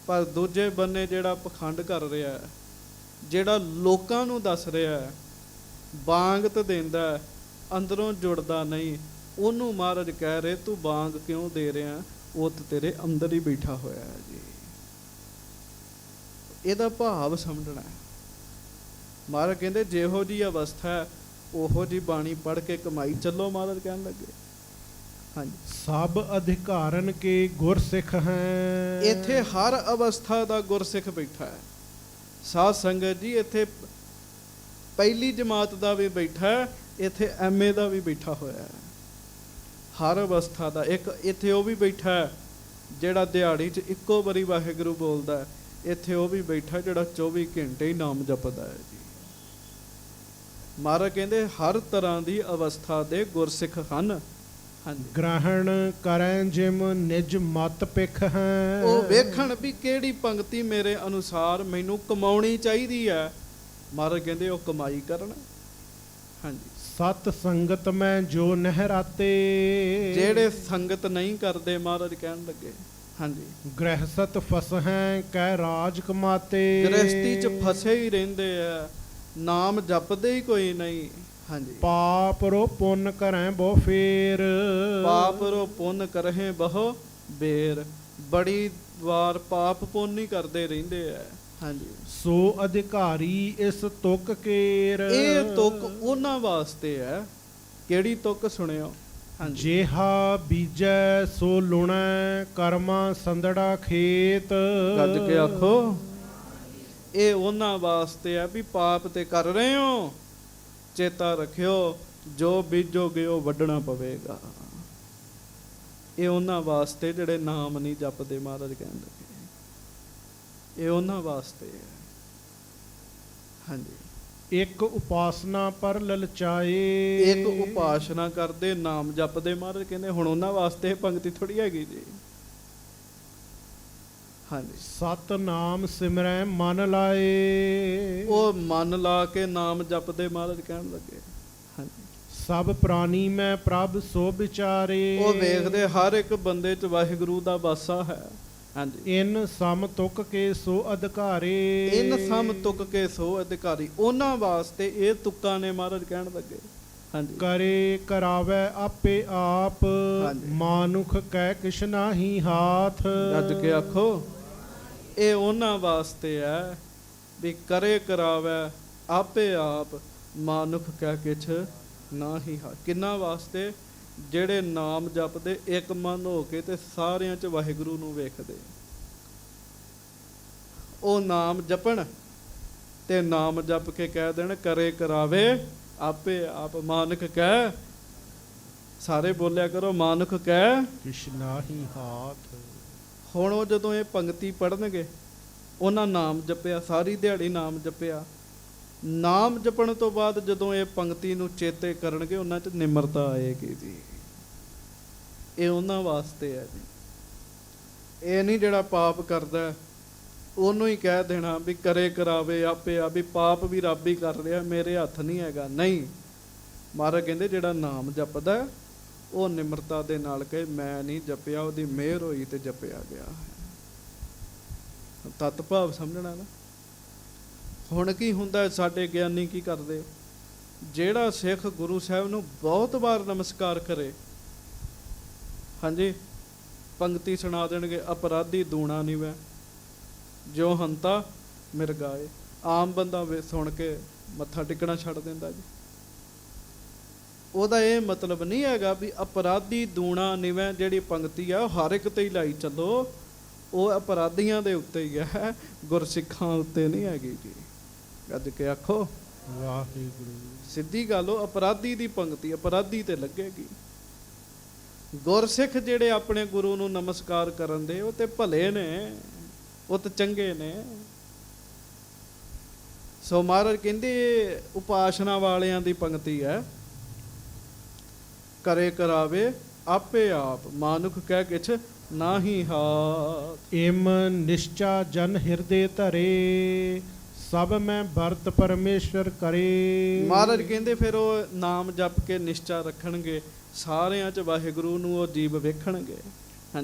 ਪਰ ਦੂਜੇ ਬੰਨੇ ਜਿਹੜਾ ਪਖੰਡ ਕਰ ਰਿਹਾ, ਜਿਹੜਾ ਲੋਕਾਂ ਨੂੰ ਦੱਸ ਰਿਹਾ, ਬਾਂਗ ਤਾਂ ਦਿੰਦਾ ਅੰਦਰੋਂ ਜੁੜਦਾ ਨਹੀਂ, ਉਹਨੂੰ ਮਹਾਰਾਜ ਕਹਿ ਰਹੇ ਤੂੰ ਬਾਂਗ ਕਿਉਂ ਦੇ ਰਿਹਾ, ਉਹ ਤਾਂ ਤੇਰੇ ਅੰਦਰ ਹੀ ਬੈਠਾ ਹੋਇਆ ਹੈ ਜੀ। ਇਹਦਾ ਭਾਵ ਸਮਝਣਾ। ਮਹਾਰਾਜ ਕਹਿੰਦੇ ਜਿਹੋ ਜੀ ਅਵਸਥਾ ਹੈ ਉਹੋ ਜੀ ਬਾਣੀ ਪੜ੍ਹ ਕੇ ਕਮਾਈ ਚੱਲੋ। ਮਹਾਰਾਜ ਕਹਿਣ ਲੱਗੇ। ਹਾਂਜੀ। ਸਭ ਅਧਿਕਾਰਨ ਕੇ ਗੁਰਸਿੱਖ ਹੈ। ਇੱਥੇ ਹਰ ਅਵਸਥਾ ਦਾ ਗੁਰਸਿੱਖ ਬੈਠਾ ਹੈ। ਸਾਧ ਸੰਗਤ ਜੀ ਇੱਥੇ ਪਹਿਲੀ ਜਮਾਤ ਦਾ ਵੀ ਬੈਠਾ ਹੈ, ਇੱਥੇ ਐਮਏ ਦਾ ਵੀ ਬੈਠਾ ਹੋਇਆ ਹੈ। ਹਰ ਅਵਸਥਾ ਦਾ। ਇੱਕ ਇੱਥੇ ਉਹ ਵੀ ਬੈਠਾ ਹੈ ਜਿਹੜਾ ਦਿਹਾੜੀ 'ਚ ਇੱਕੋ ਵਾਰੀ ਵਾਹਿਗੁਰੂ ਬੋਲਦਾ ਹੈ। ਇੱਥੇ ਉਹ ਵੀ ਬੈਠਾ ਜਿਹੜਾ 24 ਘੰਟੇ ਹੀ ਨਾਮ ਜਪਦਾ ਹੈ ਜੀ। ਮਹਾਰਾਜ ਕਹਿੰਦੇ ਹਰ ਤਰ੍ਹਾਂ ਦੀ ਅਵਸਥਾ ਦੇ ਗੁਰਸਿੱਖ ਹਨ। ਹਾਂਜੀ। ਗ੍ਰਹਿਣ ਕਰੈ ਜਿਮ ਨਿਜ ਮਤ ਪਿਖ ਹੈ। ਉਹ ਵੇਖਣ ਵੀ ਕਿਹੜੀ ਪੰਕਤੀ ਮੇਰੇ ਅਨੁਸਾਰ ਮੈਨੂੰ ਕਮਾਉਣੀ ਚਾਹੀਦੀ ਹੈ। ਮਹਾਰਾਜ ਕਹਿੰਦੇ ਉਹ ਕਮਾਈ ਕਰਨ। ਹਾਂਜੀ। ਸਤ ਸੰਗਤ ਮੈਂ ਜੋ ਨਹਿਰਾਤੇ। ਜਿਹੜੇ ਸੰਗਤ ਨਹੀਂ ਕਰਦੇ ਮਹਾਰਾਜ ਕਹਿਣ ਲੱਗੇ। ਹਾਂਜੀ। ਗ੍ਰਹਿਸਤ ਫਸਹਿ ਕੈ ਰਾਜ ਕਮਾਤੇ। ਗ੍ਰਸਤੀ 'ਚ ਫਸੇ ਹੀ ਰਹਿੰਦੇ ਆ, ਨਾਮ ਜਪਦੇ ਹੀ ਕੋਈ ਨਹੀਂ। ਹਾਂਜੀ। ਪਾਪ ਰੋ ਪੁੰਨ ਕਰੈ ਬਹੁ ਫੇਰ। ਪਾਪ ਰੋ ਪੁੰਨ ਕਰਹਿ ਬਹੁ ਬੇਰ। ਬੜੀ ਵਾਰ ਪਾਪ ਪੁੰਨ ਹੀ ਕਰਦੇ ਰਹਿੰਦੇ ਆ। ਹਾਂਜੀ। ਸੋ ਅਧਿਕਾਰੀ ਇਸ ਤੁਕ ਕੇਰ। ਇਹ ਤੁਕ ਉਹਨਾਂ ਵਾਸਤੇ ਹੈ। ਕਿਹੜੀ ਤੁਕ ਸੁਣਿਓ। ਹਾਂਜੀ। ਜਿਹਾ ਬੀਜੈ ਸੋ ਲੁਣੈ ਕਰਮਾ ਸੰਦੜਾ ਖੇਤ। ਗੱਜ ਕੇ ਆਖੋ। ਇਹ ਉਹਨਾਂ ਵਾਸਤੇ ਹੈ ਵੀ ਪਾਪ ਤੇ ਕਰ ਰਹੇ ਹੋ, ਚੇਤਾ ਰੱਖਿਓ ਜੋ ਬੀਜੋਗੇ ਉਹ ਵੱਢਣਾ ਪਵੇਗਾ। ਇਹ ਉਹਨਾਂ ਵਾਸਤੇ ਜਿਹੜੇ ਨਾਮ ਨਹੀਂ ਜਪਦੇ। ਮਹਾਰਾਜ ਕਹਿੰਦੇ ਇਹ ਉਹਨਾਂ ਵਾਸਤੇ ਹੈ। ਹਾਂਜੀ। ਇੱਕ ਉਪਾਸਨਾ ਪਰ ਲਲਚਾਏ। ਇੱਕ ਉਪਾਸਨਾ ਕਰਦੇ ਨਾਮ ਜਪਦੇ। ਮਹਾਰਾਜ ਕਹਿੰਦੇ ਹੁਣ ਉਹਨਾਂ ਵਾਸਤੇ ਪੰਕਤੀ ਥੋੜੀ ਹੈਗੀ ਜੀ। ਹਾਂਜੀ। ਸਤ ਨਾਮ ਸਿਮਰੈ ਮਨ ਲਾਏ। ਉਹ ਮਨ ਲਾ ਕੇ ਨਾਮ ਜਪਦੇ। ਮਹਾਰਾਜ ਕਹਿਣ ਲੱਗੇ। ਹਾਂਜੀ। ਸਭ ਪ੍ਰਾਨੀ ਮੈਂ ਪ੍ਰਭ ਸੋ ਵਿਚਾਰੇ। ਉਹ ਵੇਖਦੇ ਹਰ ਇੱਕ ਬੰਦੇ 'ਚ ਵਾਹਿਗੁਰੂ ਦਾ ਵਾਸਾ ਹੈ। ਹਾਂਜੀ, ਇਨ ਸਮ ਤੁਕ ਕੇ ਸੋ ਅਧਿਕਾਰੇ। ਇਨ ਸਮ ਤੁਕ ਕੇ ਸੋ ਅਧਿਕਾਰੀ, ਉਹਨਾਂ ਵਾਸਤੇ ਇਹ ਤੁਕਾਂ ਨੇ ਮਹਾਰਾਜ ਕਹਿਣ ਲੱਗੇ। ਹਾਂਜੀ, ਕਰੇ ਕਰਾਵੇ ਆਪੇ ਆਪ, ਹਾਂਜੀ। ਮਾਨੁਖ ਕਹਿ ਕਿਛ ਨਾਹੀ ਹਾਥ। ਰੱਜ ਕੇ ਆਖੋ, ਇਹ ਉਹਨਾਂ ਵਾਸਤੇ ਹੈ ਵੀ ਕਰੇ ਕਰਾਵੇ ਆਪੇ ਆਪ, ਮਾਨੁਖ ਕਹਿ ਕਿਛ ਨਾ ਹੀ ਹਾ। ਕਿੰਨਾ ਵਾਸਤੇ? ਜਿਹੜੇ ਨਾਮ ਜਪਦੇ ਇੱਕ ਮਨ ਹੋ ਕੇ ਤੇ ਸਾਰਿਆਂ 'ਚ ਵਾਹਿਗੁਰੂ ਨੂੰ ਵੇਖਦੇ। ਉਹ ਨਾਮ ਜਪਣ ਤੇ ਨਾਮ ਜਪ ਕੇ ਕਹਿ ਦੇਣ ਕਰੇ ਕਰਾਵੇ ਆਪੇ ਆਪ, ਮਾਨੁਖ ਕਹਿ। ਸਾਰੇ ਬੋਲਿਆ ਕਰੋ, ਮਾਨੁਖ ਕਹਿ ਕਿਛ ਨਾਹੀ ਹਾਥ। ਹੁਣ ਉਹ ਜਦੋਂ ਇਹ ਪੰਕਤੀ ਪੜ੍ਹਨਗੇ, ਉਹਨਾਂ ਨਾਮ ਜਪਿਆ, ਸਾਰੀ ਦਿਹਾੜੀ ਨਾਮ ਜਪਿਆ, ਨਾਮ ਜਪਣ ਤੋਂ ਬਾਅਦ ਜਦੋਂ ਇਹ ਪੰਕਤੀ ਨੂੰ ਚੇਤੇ ਕਰਨਗੇ, ਉਹਨਾਂ 'ਚ ਨਿਮਰਤਾ ਆਏਗੀ ਜੀ। ਇਹ ਉਹਨਾਂ ਵਾਸਤੇ ਹੈ ਜੀ। ਇਹ ਨਹੀਂ ਜਿਹੜਾ ਪਾਪ ਕਰਦਾ ਉਹਨੂੰ ਹੀ ਕਹਿ ਦੇਣਾ ਵੀ ਕਰੇ ਕਰਾਵੇ ਆਪੇ ਆ, ਵੀ ਪਾਪ ਵੀ ਰੱਬ ਹੀ ਕਰ ਰਿਹਾ, ਮੇਰੇ ਹੱਥ ਨਹੀਂ ਹੈਗਾ। ਨਹੀਂ, ਮਹਾਰਾਜ ਕਹਿੰਦੇ ਜਿਹੜਾ ਨਾਮ ਜਪਦਾ ਉਹ ਨਿਮਰਤਾ ਦੇ ਨਾਲ ਕਹੇ ਮੈਂ ਨਹੀਂ ਜਪਿਆ, ਉਹਦੀ ਮਿਹਰ ਹੋਈ ਤੇ ਜਪਿਆ ਗਿਆ ਹੈ। ਤਤ ਭਾਵ ਸਮਝਣਾ ਨਾ। ਹੁਣ ਕੀ ਹੁੰਦਾ, ਸਾਡੇ ਗਿਆਨੀ ਕੀ ਕਰਦੇ? ਜਿਹੜਾ ਸਿੱਖ ਗੁਰੂ ਸਾਹਿਬ ਨੂੰ ਬਹੁਤ ਵਾਰ ਨਮਸਕਾਰ ਕਰੇ, ਹਾਂਜੀ, ਪੰਕਤੀ ਸੁਣਾ ਦੇਣਗੇ, ਅਪਰਾਧੀ ਦੂਣਾ ਨਿਵੈ ਜੋ ਹੰਤਾ ਮਿਰਗਾਏ। ਆਮ ਬੰਦਾ ਸੁਣ ਕੇ ਮੱਥਾ ਟਿਕਣਾ ਛੱਡ ਦਿੰਦਾ ਜੀ। ਉਹਦਾ ਇਹ ਮਤਲਬ ਨਹੀਂ ਹੈਗਾ ਵੀ ਅਪਰਾਧੀ ਦੂਣਾ ਨਿਵੈ ਜਿਹੜੀ ਪੰਕਤੀ ਆ ਉਹ ਹਰ ਇੱਕ ਤੇ ਹੀ ਲਾਈ ਚੱਲੋ, ਉਹ ਅਪਰਾਧੀਆਂ ਦੇ ਉੱਤੇ ਹੀ ਹੈ, ਗੁਰਸਿੱਖਾਂ ਉੱਤੇ ਨਹੀਂ ਹੈਗੀ ਜੀ। ਗੱਜ ਕੇ ਆਖੋ ਵਾਹਿਗੁਰੂ। ਸਿੱਧੀ ਗੱਲ, ਉਹ ਅਪਰਾਧੀ ਦੀ ਪੰਕਤੀ ਅਪਰਾਧੀ ਤੇ ਲੱਗੇਗੀ। ਗੁਰਸਿੱਖ ਜਿਹੜੇ ਆਪਣੇ ਗੁਰੂ ਨੂੰ ਨਮਸਕਾਰ ਕਰਨ ਦੇ, ਉਹ ਤੇ ਭਲੇ ਨੇ, ਉਹ ਤੇ ਚੰਗੇ ਨੇ। ਸੋ ਮਹਾਰਾਜ ਕਹਿੰਦੇ ਉਪਾਸਨਾ ਵਾਲਿਆਂ ਦੀ ਪੰਕਤੀ ਹੈ, ਕਰੇ ਕਰਾਵੇ ਆਪੇ ਆਪ, ਮਾਨੁਖ ਕਹਿ ਕਿਛ ਨਾਹੀ ਹਾਥ। ਇਮ ਨਿਸ਼ਚਾ ਜਨ ਹਿਰਦੇ ਧਰੇ, ਸਭ ਮੈਂ ਵਰਤ ਪਰਮੇਸ਼ਰ ਕਰੇ। ਮਹਾਰਾਜ ਕਹਿੰਦੇ ਫਿਰ ਉਹ ਨਾਮ ਜਪ ਕੇ ਨਿਸ਼ਚਾ ਰੱਖਣਗੇ, ਸਾਰਿਆਂ 'ਚ ਵਾਹਿਗੁਰੂ ਨੂੰ ਉਹ ਜੀਵ ਵੇਖਣਗੇ।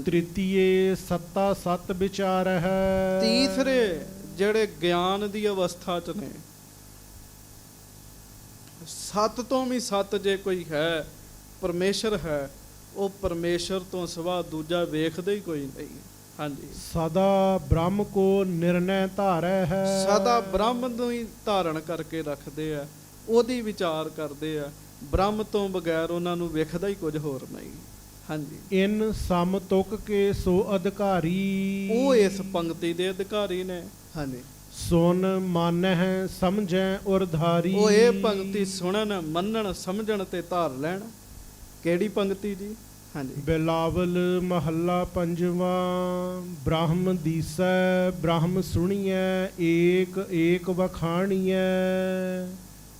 ਤ੍ਰਿਤੀਏ ਸੱਤਾ ਸਤ ਵਿਚਾਰ ਹੈ। ਤੀਸਰੇ ਜਿਹੜੇ ਗਿਆਨ ਦੀ ਅਵਸਥਾ 'ਚ ਨੇ, ਸੱਤ ਤੋਂ ਵੀ ਸੱਤ ਜੇ ਕੋਈ ਹੈ, ਪਰਮੇਸ਼ਰ ਹੈ, ਉਹ ਪਰਮੇਸ਼ਰ ਤੋਂ ਸਿਵਾ ਦੂਜਾ ਵੇਖਦੇ ਹੀ ਕੋਈ ਨਹੀਂ। ਹਾਂਜੀ, ਸਦਾ ਬ੍ਰਹਮ ਕੋ ਨਿਰਣੈ ਧਾਰੈ ਹੈ। ਸਦਾ ਬ੍ਰਹਮ ਨੂੰ ਹੀ ਧਾਰਨ ਕਰਕੇ ਰੱਖਦੇ ਆ, ਉਹਦੀ ਵਿਚਾਰ ਕਰਦੇ ਆ। ਬ੍ਰਹਮ ਤੋਂ ਬਗੈਰ ਉਹਨਾਂ ਨੂੰ ਵੇਖਦਾ ਹੀ ਕੁਝ ਹੋਰ ਨਹੀਂ। ਹਾਂਜੀ, ਇਨ ਸਮ ਤੁਕ ਕੇ ਸੋ ਅਧਿਕਾਰੀ। ਉਹ ਇਸ ਪੰਕਤੀ ਦੇ ਅਧਿਕਾਰੀ ਨੇ। ਹਾਂਜੀ, ਸੁਨ ਮਾਨਹਿ ਸਮਝੈ ਉਰਧਾਰੀ। ਉਹ ਇਹ ਪੰਕਤੀ ਸੁਣਨ, ਮੰਨਣ, ਸਮਝਣ ਤੇ ਧਾਰ ਲੈਣ। ਕਿਹੜੀ ਪੰਕਤੀ ਜੀ? ਹਾਂਜੀ, ਬਿਲਾਵਲ ਮਹੱਲਾ ਪੰਜਵਾ। ਬ੍ਰਹਮ ਦੀਸੈ ਬ੍ਰਹਮ ਸੁਣੀਐ, ਏਕ ਏਕ ਵਖਾਣੀਐ।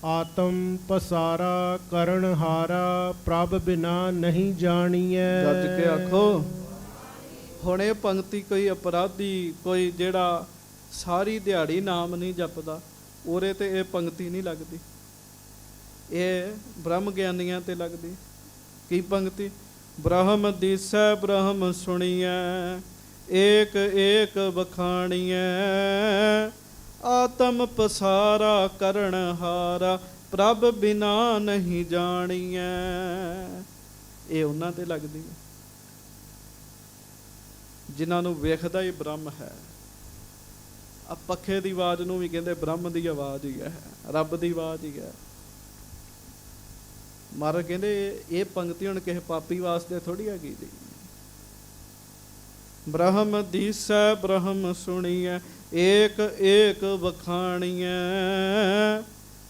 ਆਤਮ ਪਸਾਰਾ ਕਰਨ ਹਾਰਾ, ਪ੍ਰਭ ਬਿਨਾ ਨਹੀਂ ਜਾਣੀਐ। ਗੱਜ ਕੇ ਆਖੋ। ਹੁਣ ਇਹ ਪੰਕਤੀ ਕੋਈ ਅਪਰਾਧੀ, ਕੋਈ ਜਿਹੜਾ ਸਾਰੀ ਦਿਹਾੜੀ ਨਾਮ ਨਹੀਂ ਜਪਦਾ, ਉਹਦੇ ਤੇ ਇਹ ਪੰਕਤੀ ਨਹੀਂ ਲੱਗਦੀ। ਇਹ ਬ੍ਰਹਮ ਗਿਆਨੀਆਂ ਤੇ ਲੱਗਦੀ। ਕੀ ਪੰਕਤੀ? ਬ੍ਰਹਮ ਦੀਸੈ ਬ੍ਰਹਮ ਸੁਣੀਐ, ਏਕ ਏਕ ਵਖਾਣੀਐ। ਆਤਮ ਪਸਾਰਾ ਕਰਨ ਹਾਰਾ, ਪ੍ਰਭ ਬਿਨਾ ਨਹੀਂ ਜਾਣੀਐ। ਇਹ ਉਹਨਾਂ ਤੇ ਲੱਗਦੀ ਹੈ ਜਿਨ੍ਹਾਂ ਨੂੰ ਵੇਖਦਾ ਹੀ ਬ੍ਰਹਮ ਹੈ। ਆ ਪੱਖੇ ਦੀ ਆਵਾਜ਼ ਨੂੰ ਵੀ ਕਹਿੰਦੇ ਬ੍ਰਹਮ ਦੀ ਆਵਾਜ਼ ਹੀ ਹੈ, ਰੱਬ ਦੀ ਆਵਾਜ਼ ਹੀ ਹੈ। ਮਹਾਰਾਜ ਕਹਿੰਦੇ ਇਹ ਪੰਕਤੀ ਹੁਣ ਕਿਸੇ ਪਾਪੀ ਵਾਸਤੇ ਥੋੜੀ ਹੈਗੀ ਜੀ। ਬ੍ਰਹਮ ਦੀਸੈ ਬ੍ਰਹਮ ਸੁਣੀਐ, ਏਕ ਏਕ ਵਖਾਣੀਐ।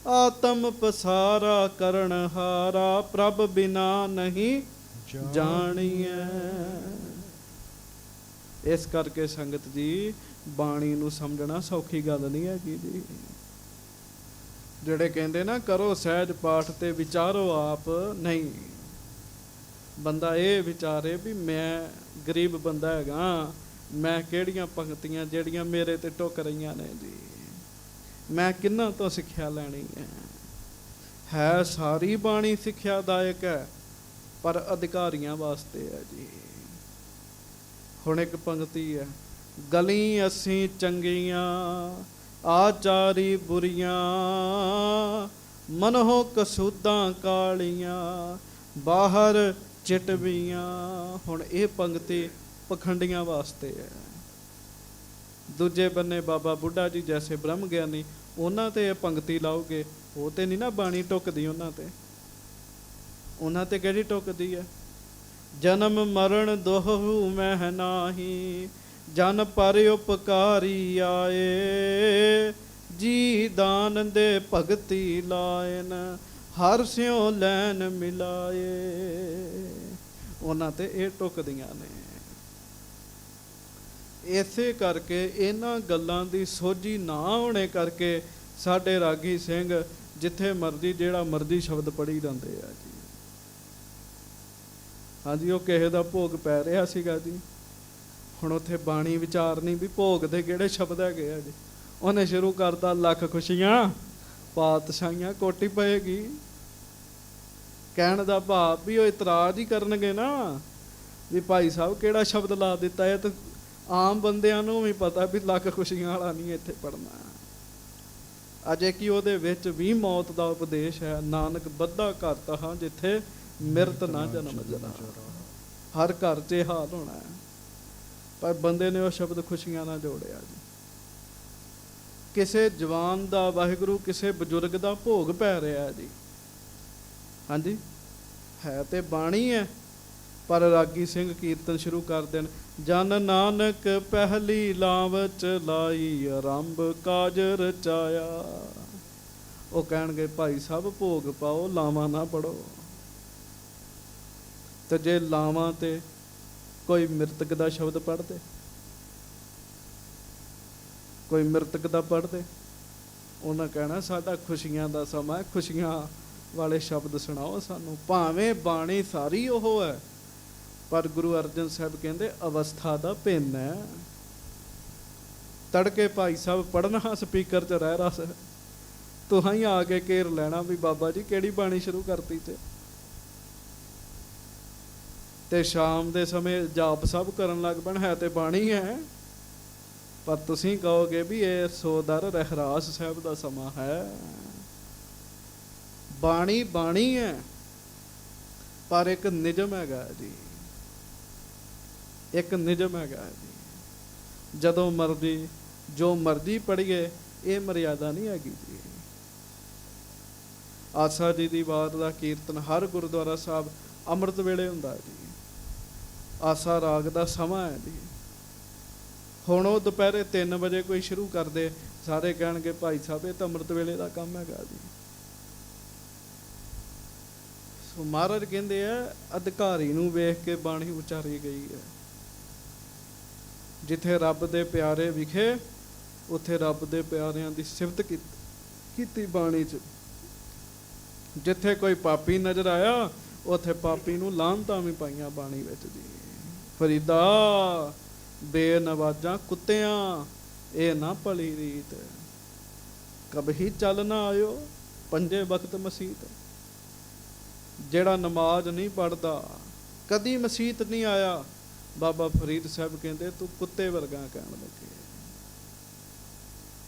ਆਤਮ ਪਸਾਰਾ ਕਰਨ ਹਾਰਾ, ਪ੍ਰਭ ਬਿਨਾ ਨਹੀਂ ਜਾਣੀਐ। ਇਸ ਕਰਕੇ ਸੰਗਤ ਜੀ, ਬਾਣੀ ਨੂੰ ਸਮਝਣਾ ਸੌਖੀ ਗੱਲ ਨਹੀਂ ਹੈਗੀ ਜੀ। ਜਿਹੜੇ ਕਹਿੰਦੇ ਨਾ ਕਰੋ ਸਹਿਜ ਪਾਠ ਤੇ ਵਿਚਾਰੋ ਆਪ, ਨਹੀਂ। ਬੰਦਾ ਇਹ ਵਿਚਾਰੇ ਵੀ ਮੈਂ ਗਰੀਬ ਬੰਦਾ ਹੈਗਾ, ਮੈਂ ਕਿਹੜੀਆਂ ਪੰਕਤੀਆਂ ਜਿਹੜੀਆਂ ਮੇਰੇ ਤੇ ਟੁੱਕ ਰਹੀਆਂ ਨੇ ਜੀ, ਮੈਂ ਕਿਹਨਾਂ ਤੋਂ ਸਿੱਖਿਆ ਲੈਣੀ ਹੈ। ਹੈ ਸਾਰੀ ਬਾਣੀ ਸਿੱਖਿਆਦਾਇਕ ਹੈ, ਪਰ ਅਧਿਕਾਰੀਆਂ ਵਾਸਤੇ ਹੈ ਜੀ। ਹੁਣ ਇੱਕ ਪੰਕਤੀ ਹੈ, ਗਲੀ ਅਸੀਂ ਚੰਗੀਆਂ ਆਚਾਰੀ ਬੁਰੀਆਂ, ਮਨੋ ਕਸੂਦਾਂ ਕਾਲੀਆਂ ਬਾਹਰ ਚਿਟਵੀਆਂ। ਹੁਣ ਇਹ ਪੰਕਤੀ ਪਖੰਡੀਆਂ ਵਾਸਤੇ ਹੈ। ਦੂਜੇ ਬੰਨੇ ਬਾਬਾ ਬੁੱਢਾ ਜੀ ਜੈਸੇ ਬ੍ਰਹਮ ਗਿਆਨੀ, ਉਹਨਾਂ ਤੇ ਇਹ ਪੰਕਤੀ ਲਾਓਗੇ, ਉਹ ਤੇ ਨਹੀਂ ਨਾ ਬਾਣੀ ਟੁੱਕਦੀ ਉਹਨਾਂ ਤੇ ਕਿਹੜੀ ਟੁੱਕਦੀ ਹੈ? ਜਨਮ ਮਰਨ ਦੋਹੂ ਮਹਿ ਨਾਹੀ, ਜਨ ਪਰ ਉਪਕਾਰੀ ਆਏ, ਜੀ ਦਾਨ ਦੇ ਭਗਤੀ ਲਾਇਨ, ਹਰ ਸਿਉ ਲੈਨ ਮਿਲਾਏ। ਉਹਨਾਂ ਤੇ ਇਹ ਟੁੱਕਦੀਆਂ ਨੇ। ਇਸੇ ਕਰਕੇ ਇਹਨਾਂ ਗੱਲਾਂ ਦੀ ਸੋਝੀ ਨਾ ਹੋਣੇ ਕਰਕੇ ਸਾਡੇ ਰਾਗੀ ਸਿੰਘ ਜਿੱਥੇ ਮਰਜ਼ੀ ਜਿਹੜਾ ਮਰਜ਼ੀ ਸ਼ਬਦ ਪੜ੍ਹੀ ਜਾਂਦੇ ਆ ਜੀ। ਹਾਂਜੀ, ਉਹ ਕਿਸੇ ਦਾ ਭੋਗ ਪੈ ਰਿਹਾ ਸੀਗਾ ਜੀ, ਹੁਣ ਉੱਥੇ ਬਾਣੀ ਵਿਚਾਰਨੀ ਵੀ ਭੋਗ ਦੇ ਕਿਹੜੇ ਸ਼ਬਦ ਹੈਗੇ ਆ ਜੀ। ਉਹਨੇ ਸ਼ੁਰੂ ਕਰਤਾ, ਲੱਖ ਖੁਸ਼ੀਆਂ ਪਾਤਸ਼ਾਹੀਆਂ ਕੋਟੀ ਪਏਗੀ। ਕਹਿਣ ਦਾ ਭਾਵ ਵੀ ਉਹ ਇਤਰਾਜ਼ ਹੀ ਕਰਨਗੇ ਨਾ ਵੀ ਭਾਈ ਸਾਹਿਬ ਕਿਹੜਾ ਸ਼ਬਦ ਲਾ ਦਿੱਤਾ ਹੈ। ਤੇ ਆਮ ਬੰਦਿਆਂ ਨੂੰ ਵੀ ਪਤਾ ਵੀ ਲੱਖ ਖੁਸ਼ੀਆਂ ਵਾਲਾ ਨਹੀਂ ਇੱਥੇ ਪੜਨਾ। ਅਜੇ ਕਿ ਉਹਦੇ ਵਿੱਚ ਵੀ ਮੌਤ ਦਾ ਉਪਦੇਸ਼ ਹੈ। ਨਾਨਕ ਬੱਧਾ ਘਰ ਤਹਾਂ ਜਿੱਥੇ ਮਿਰਤ ਨਾ ਜਨਮ ਜਰਾ, ਹਰ ਘਰ 'ਚ ਹਾਲ ਹੋਣਾ ਹੈ। ਪਰ ਬੰਦੇ ਨੇ ਉਹ ਸ਼ਬਦ ਖੁਸ਼ੀਆਂ ਨਾਲ ਜੋੜਿਆ ਜੀ। ਕਿਸੇ ਜਵਾਨ ਦਾ ਵਾਹਿਗੁਰੂ ਕਿਸੇ ਬਜ਼ੁਰਗ ਦਾ ਭੋਗ ਪੈ ਰਿਹਾ ਜੀ। ਹਾਂਜੀ, ਹੈ ਤੇ ਬਾਣੀ ਹੈ, ਪਰ ਰਾਗੀ ਸਿੰਘ ਕੀਰਤਨ ਸ਼ੁਰੂ ਕਰ ਦੇਣ, ਜਨ ਨਾਨਕ ਪਹਿਲੀ ਲਾਂਵ ਚਲਾਈ, ਆਰੰਭ ਕਾਜ ਰਚਾਇਆ। ਉਹ ਕਹਿਣਗੇ ਭਾਈ ਸਾਹਿਬ ਭੋਗ ਪਾਓ, ਲਾਵਾਂ ਨਾ ਪੜੋ। ਤੇ ਜੇ ਲਾਵਾਂ ਤੇ ਕੋਈ ਮਿਰਤਕ ਦਾ ਸ਼ਬਦ ਪੜ੍ਹਦੇ, ਕੋਈ ਮਿਰਤਕ ਦਾ ਪੜ੍ਹਦੇ, ਉਹਨਾਂ ਕਹਿਣਾ ਸਾਡਾ ਖੁਸ਼ੀਆਂ ਦਾ ਸਮਾਂ, ਖੁਸ਼ੀਆਂ ਵਾਲੇ ਸ਼ਬਦ ਸੁਣਾਓ ਸਾਨੂੰ। ਭਾਵੇਂ ਬਾਣੀ ਸਾਰੀ ਉਹ ਹੈ, ਪਰ ਗੁਰੂ ਅਰਜਨ ਸਾਹਿਬ ਕਹਿੰਦੇ ਅਵਸਥਾ ਦਾ ਭਿੰਨ ਹੈ। ਤੜਕੇ ਭਾਈ ਸਾਹਿਬ ਪੜ੍ਹਨਾ ਸਪੀਕਰ 'ਚ ਰਹਿ ਰਸ, ਤੁਹਾਂ ਹੀ ਆ ਕੇ ਘੇਰ ਲੈਣਾ ਵੀ ਬਾਬਾ ਜੀ ਕਿਹੜੀ ਬਾਣੀ ਸ਼ੁਰੂ ਕਰਤੀ ਤੇ। ਤੇ ਸ਼ਾਮ ਦੇ ਸਮੇਂ ਜਾਪ ਸਭ ਕਰਨ ਲੱਗ ਪੈਣ, ਹੈ ਤੇ ਬਾਣੀ ਹੈ, ਪਰ ਤੁਸੀਂ ਕਹੋਗੇ ਵੀ ਇਹ ਸੋਦਰ ਰਹਿਰਾਸ ਸਾਹਿਬ ਦਾ ਸਮਾਂ ਹੈ। ਬਾਣੀ ਬਾਣੀ ਹੈ, ਪਰ ਇੱਕ ਨਿਯਮ ਹੈਗਾ ਜੀ, ਇੱਕ ਨਿਯਮ ਹੈਗਾ ਜੀ। ਜਦੋਂ ਮਰਜ਼ੀ ਜੋ ਮਰਜ਼ੀ ਪੜ੍ਹੀਏ, ਇਹ ਮਰਿਆਦਾ ਨਹੀਂ ਹੈਗੀ ਜੀ। ਆਸਾ ਜੀ ਦੀ ਬਾਤ ਦਾ ਕੀਰਤਨ ਹਰ ਗੁਰਦੁਆਰਾ ਸਾਹਿਬ ਅੰਮ੍ਰਿਤ ਵੇਲੇ ਹੁੰਦਾ ਜੀ। ਆਸਾ ਰਾਗ ਦਾ ਸਮਾਂ ਹੈ ਜੀ। ਹੁਣ ਉਹ ਦੁਪਹਿਰੇ 3 ਵਜੇ ਕੋਈ ਸ਼ੁਰੂ ਕਰਦੇ, ਸਾਰੇ ਕਹਿਣਗੇ ਭਾਈ ਸਾਹਿਬ ਇਹ ਤਾਂ ਅੰਮ੍ਰਿਤ ਵੇਲੇ ਦਾ ਕੰਮ ਹੈਗਾ ਜੀ। ਸੋ ਮਹਾਰਾਜ ਕਹਿੰਦੇ ਆ ਅਧਿਕਾਰੀ ਨੂੰ ਵੇਖ ਕੇ ਬਾਣੀ ਉਚਾਰੀ ਗਈ ਹੈ। ਜਿੱਥੇ ਰੱਬ ਦੇ ਪਿਆਰੇ ਵਿਖੇ, ਉੱਥੇ ਰੱਬ ਦੇ ਪਿਆਰਿਆਂ ਦੀ ਸਿਫਤ ਕੀਤੀ ਬਾਣੀ 'ਚ। ਜਿੱਥੇ ਕੋਈ ਪਾਪੀ ਨਜ਼ਰ ਆਇਆ, ਉੱਥੇ ਪਾਪੀ ਨੂੰ ਲਾਹਨਤਾਂ ਵੀ ਪਾਈਆਂ ਬਾਣੀ ਵਿੱਚ ਜੀ। ਫਰੀਦਾ ਬੇਨਵਾਜ਼ਾਂ ਕੁੱਤਿਆਂ, ਇਹ ਨਾ ਭਲੀ ਰੀਤ, ਕਬਹੀ ਚੱਲ ਨਾ ਆਇਓ ਪੰਜੇ ਵਕਤ ਮਸੀਤ। ਜਿਹੜਾ ਨਮਾਜ਼ ਨਹੀਂ ਪੜ੍ਹਦਾ, ਕਦੀ ਮਸੀਤ ਨਹੀਂ ਆਇਆ, ਬਾਬਾ ਫਰੀਦ ਸਾਹਿਬ ਕਹਿੰਦੇ ਤੂੰ ਕੁੱਤੇ ਵਰਗਾ ਕਹਿਣ ਲੱਗੇ।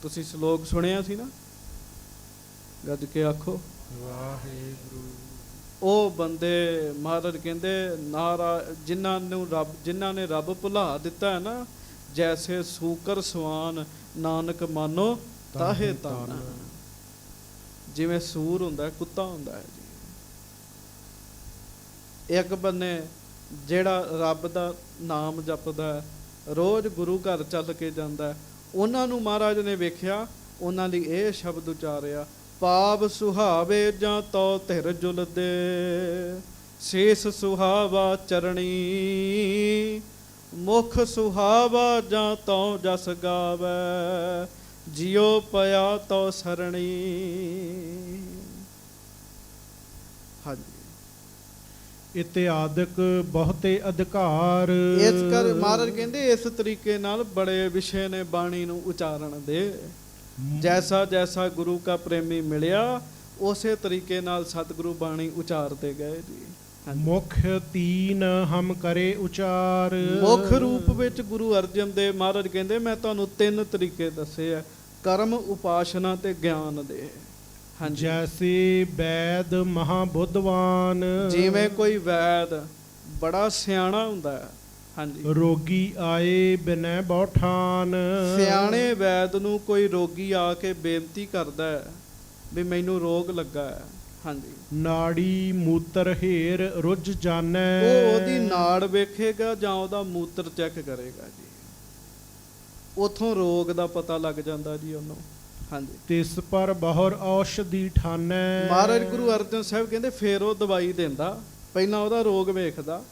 ਤੁਸੀਂ ਸ਼ਲੋਕ ਸੁਣਿਆ ਸੀ ਨਾ, ਗੱਜ ਕੇ ਆਖੋ ਵਾਹਿਗੁਰੂ। ਉਹ ਬੰਦੇ ਮਹਾਰਾਜ ਕਹਿੰਦੇ ਜਿਨ੍ਹਾਂ ਨੇ ਰੱਬ ਭੁਲਾ ਦਿੱਤਾ ਹੈ ਨਾ, ਜੈਸੇ ਸੂਕਰ ਸਵਾਨ ਨਾਨਕ ਮਾਨੋ ਤਾਹੇ ਤਾਨਾ। ਜਿਵੇਂ ਸੂਰ ਹੁੰਦਾ, ਕੁੱਤਾ ਹੁੰਦਾ ਹੈ ਜੀ। ਇੱਕ ਬੰਨੇ ਜਿਹੜਾ ਰੱਬ ਦਾ ਨਾਮ ਜਪਦਾ, ਰੋਜ਼ ਗੁਰੂ ਘਰ ਚੱਲ ਕੇ ਜਾਂਦਾ, ਉਹਨਾਂ ਨੂੰ ਮਹਾਰਾਜ ਨੇ ਵੇਖਿਆ, ਉਹਨਾਂ ਲਈ ਇਹ ਸ਼ਬਦ ਉਚਾਰਿਆ, ਪਾਪ ਸੁਹਾਵੇ ਜਾਂ ਤੋ ਧਿਰ ਜੁਲਦੇ, ਸ਼ੇਸ਼ ਸੁਹਾਵਾ ਚਰਣੀ, ਮੁਖ ਸੁਹਾਵਾ ਜਾਂ ਤੋ ਜਸ ਗਾਵੇ, ਜਿਉ ਪਿਆ ਤੋ ਸਰਣੀ। ਹਾਂਜੀ, ਇਤਿਆਦਿਕ ਬਹੁਤੇ ਅਧਿਕਾਰ। ਇਸ ਕਰ ਮਹਾਰਾਜ ਕਹਿੰਦੇ ਇਸ ਤਰੀਕੇ ਨਾਲ ਬੜੇ ਵਿਸ਼ੇ ਨੇ ਬਾਣੀ ਨੂੰ ਉਚਾਰਨ ਦੇ। ਜੈਸਾ ਜੈਸਾ ਗੁਰੂ ਕਾ ਪ੍ਰੇਮੀ ਮਿਲਿਆ, ਉਸੇ ਤਰੀਕੇ ਨਾਲ ਸਤਿਗੁਰੂ ਬਾਣੀ ਉਚਾਰਦੇ ਗਏ ਜੀ। ਹਾਂਜੀ। ਮੁਖ ਤੀਨ ਹਮ ਕਰੇ ਉਚਾਰ। ਮੁੱਖ ਰੂਪ ਵਿੱਚ ਗੁਰੂ ਅਰਜਨ ਦੇਵ ਮਹਾਰਾਜ ਕਹਿੰਦੇ ਮੈਂ ਤੁਹਾਨੂੰ 3 ਤਰੀਕੇ ਦੱਸੇ ਆ, ਕਰਮ, ਉਪਾਸ਼ਨਾ ਤੇ ਗਿਆਨ ਦੇ। ਹਾਂਜੀ। ਜੈਸੇ ਵੈਦ ਮਹਾਬੁੱਧਵਾਨ। ਜਿਵੇਂ ਕੋਈ ਵੈਦ ਬੜਾ ਸਿਆਣਾ ਹੁੰਦਾ ਹੈ। ਹਾਂਜੀ। ਰੋਗੀ ਆਏ ਬਿਨੈ ਬੌਠਾਨ। ਸਿਆਣੇ ਵੈਦ ਨੂੰ ਕੋਈ ਰੋਗੀ ਆ ਕੇ ਬੇਨਤੀ ਕਰਦਾ ਹੈ ਵੀ ਮੈਨੂੰ ਰੋਗ ਲੱਗਾ ਹੈ। ਹਾਂਜੀ। ਨਾੜੀ ਮੂਤਰ ਹੇਰ ਰੁੱਝ ਜਾਣੈ। ਉਹ ਉਹਦੀ ਨਾੜ ਵੇਖੇਗਾ ਜਾਂ ਉਹਦਾ ਮੂਤਰ ਚੈੱਕ ਕਰੇਗਾ ਜੀ, ਉਥੋਂ ਰੋਗ ਦਾ ਪਤਾ ਲੱਗ ਜਾਂਦਾ ਜੀ ਉਹਨੂੰ। ਹਾਂਜੀ। ਤਿਸ ਪਰ ਬਹੁਰ ਔਸ਼ਧੀ ਠਾਨੈ। ਮਹਾਰਾਜ ਗੁਰੂ ਅਰਜਨ ਸਾਹਿਬ ਕਹਿੰਦੇ ਫੇਰ ਉਹ ਦਵਾਈ ਦਿੰਦਾ, ਪਹਿਲਾਂ ਉਹਦਾ ਰੋਗ ਵੇਖਦਾ।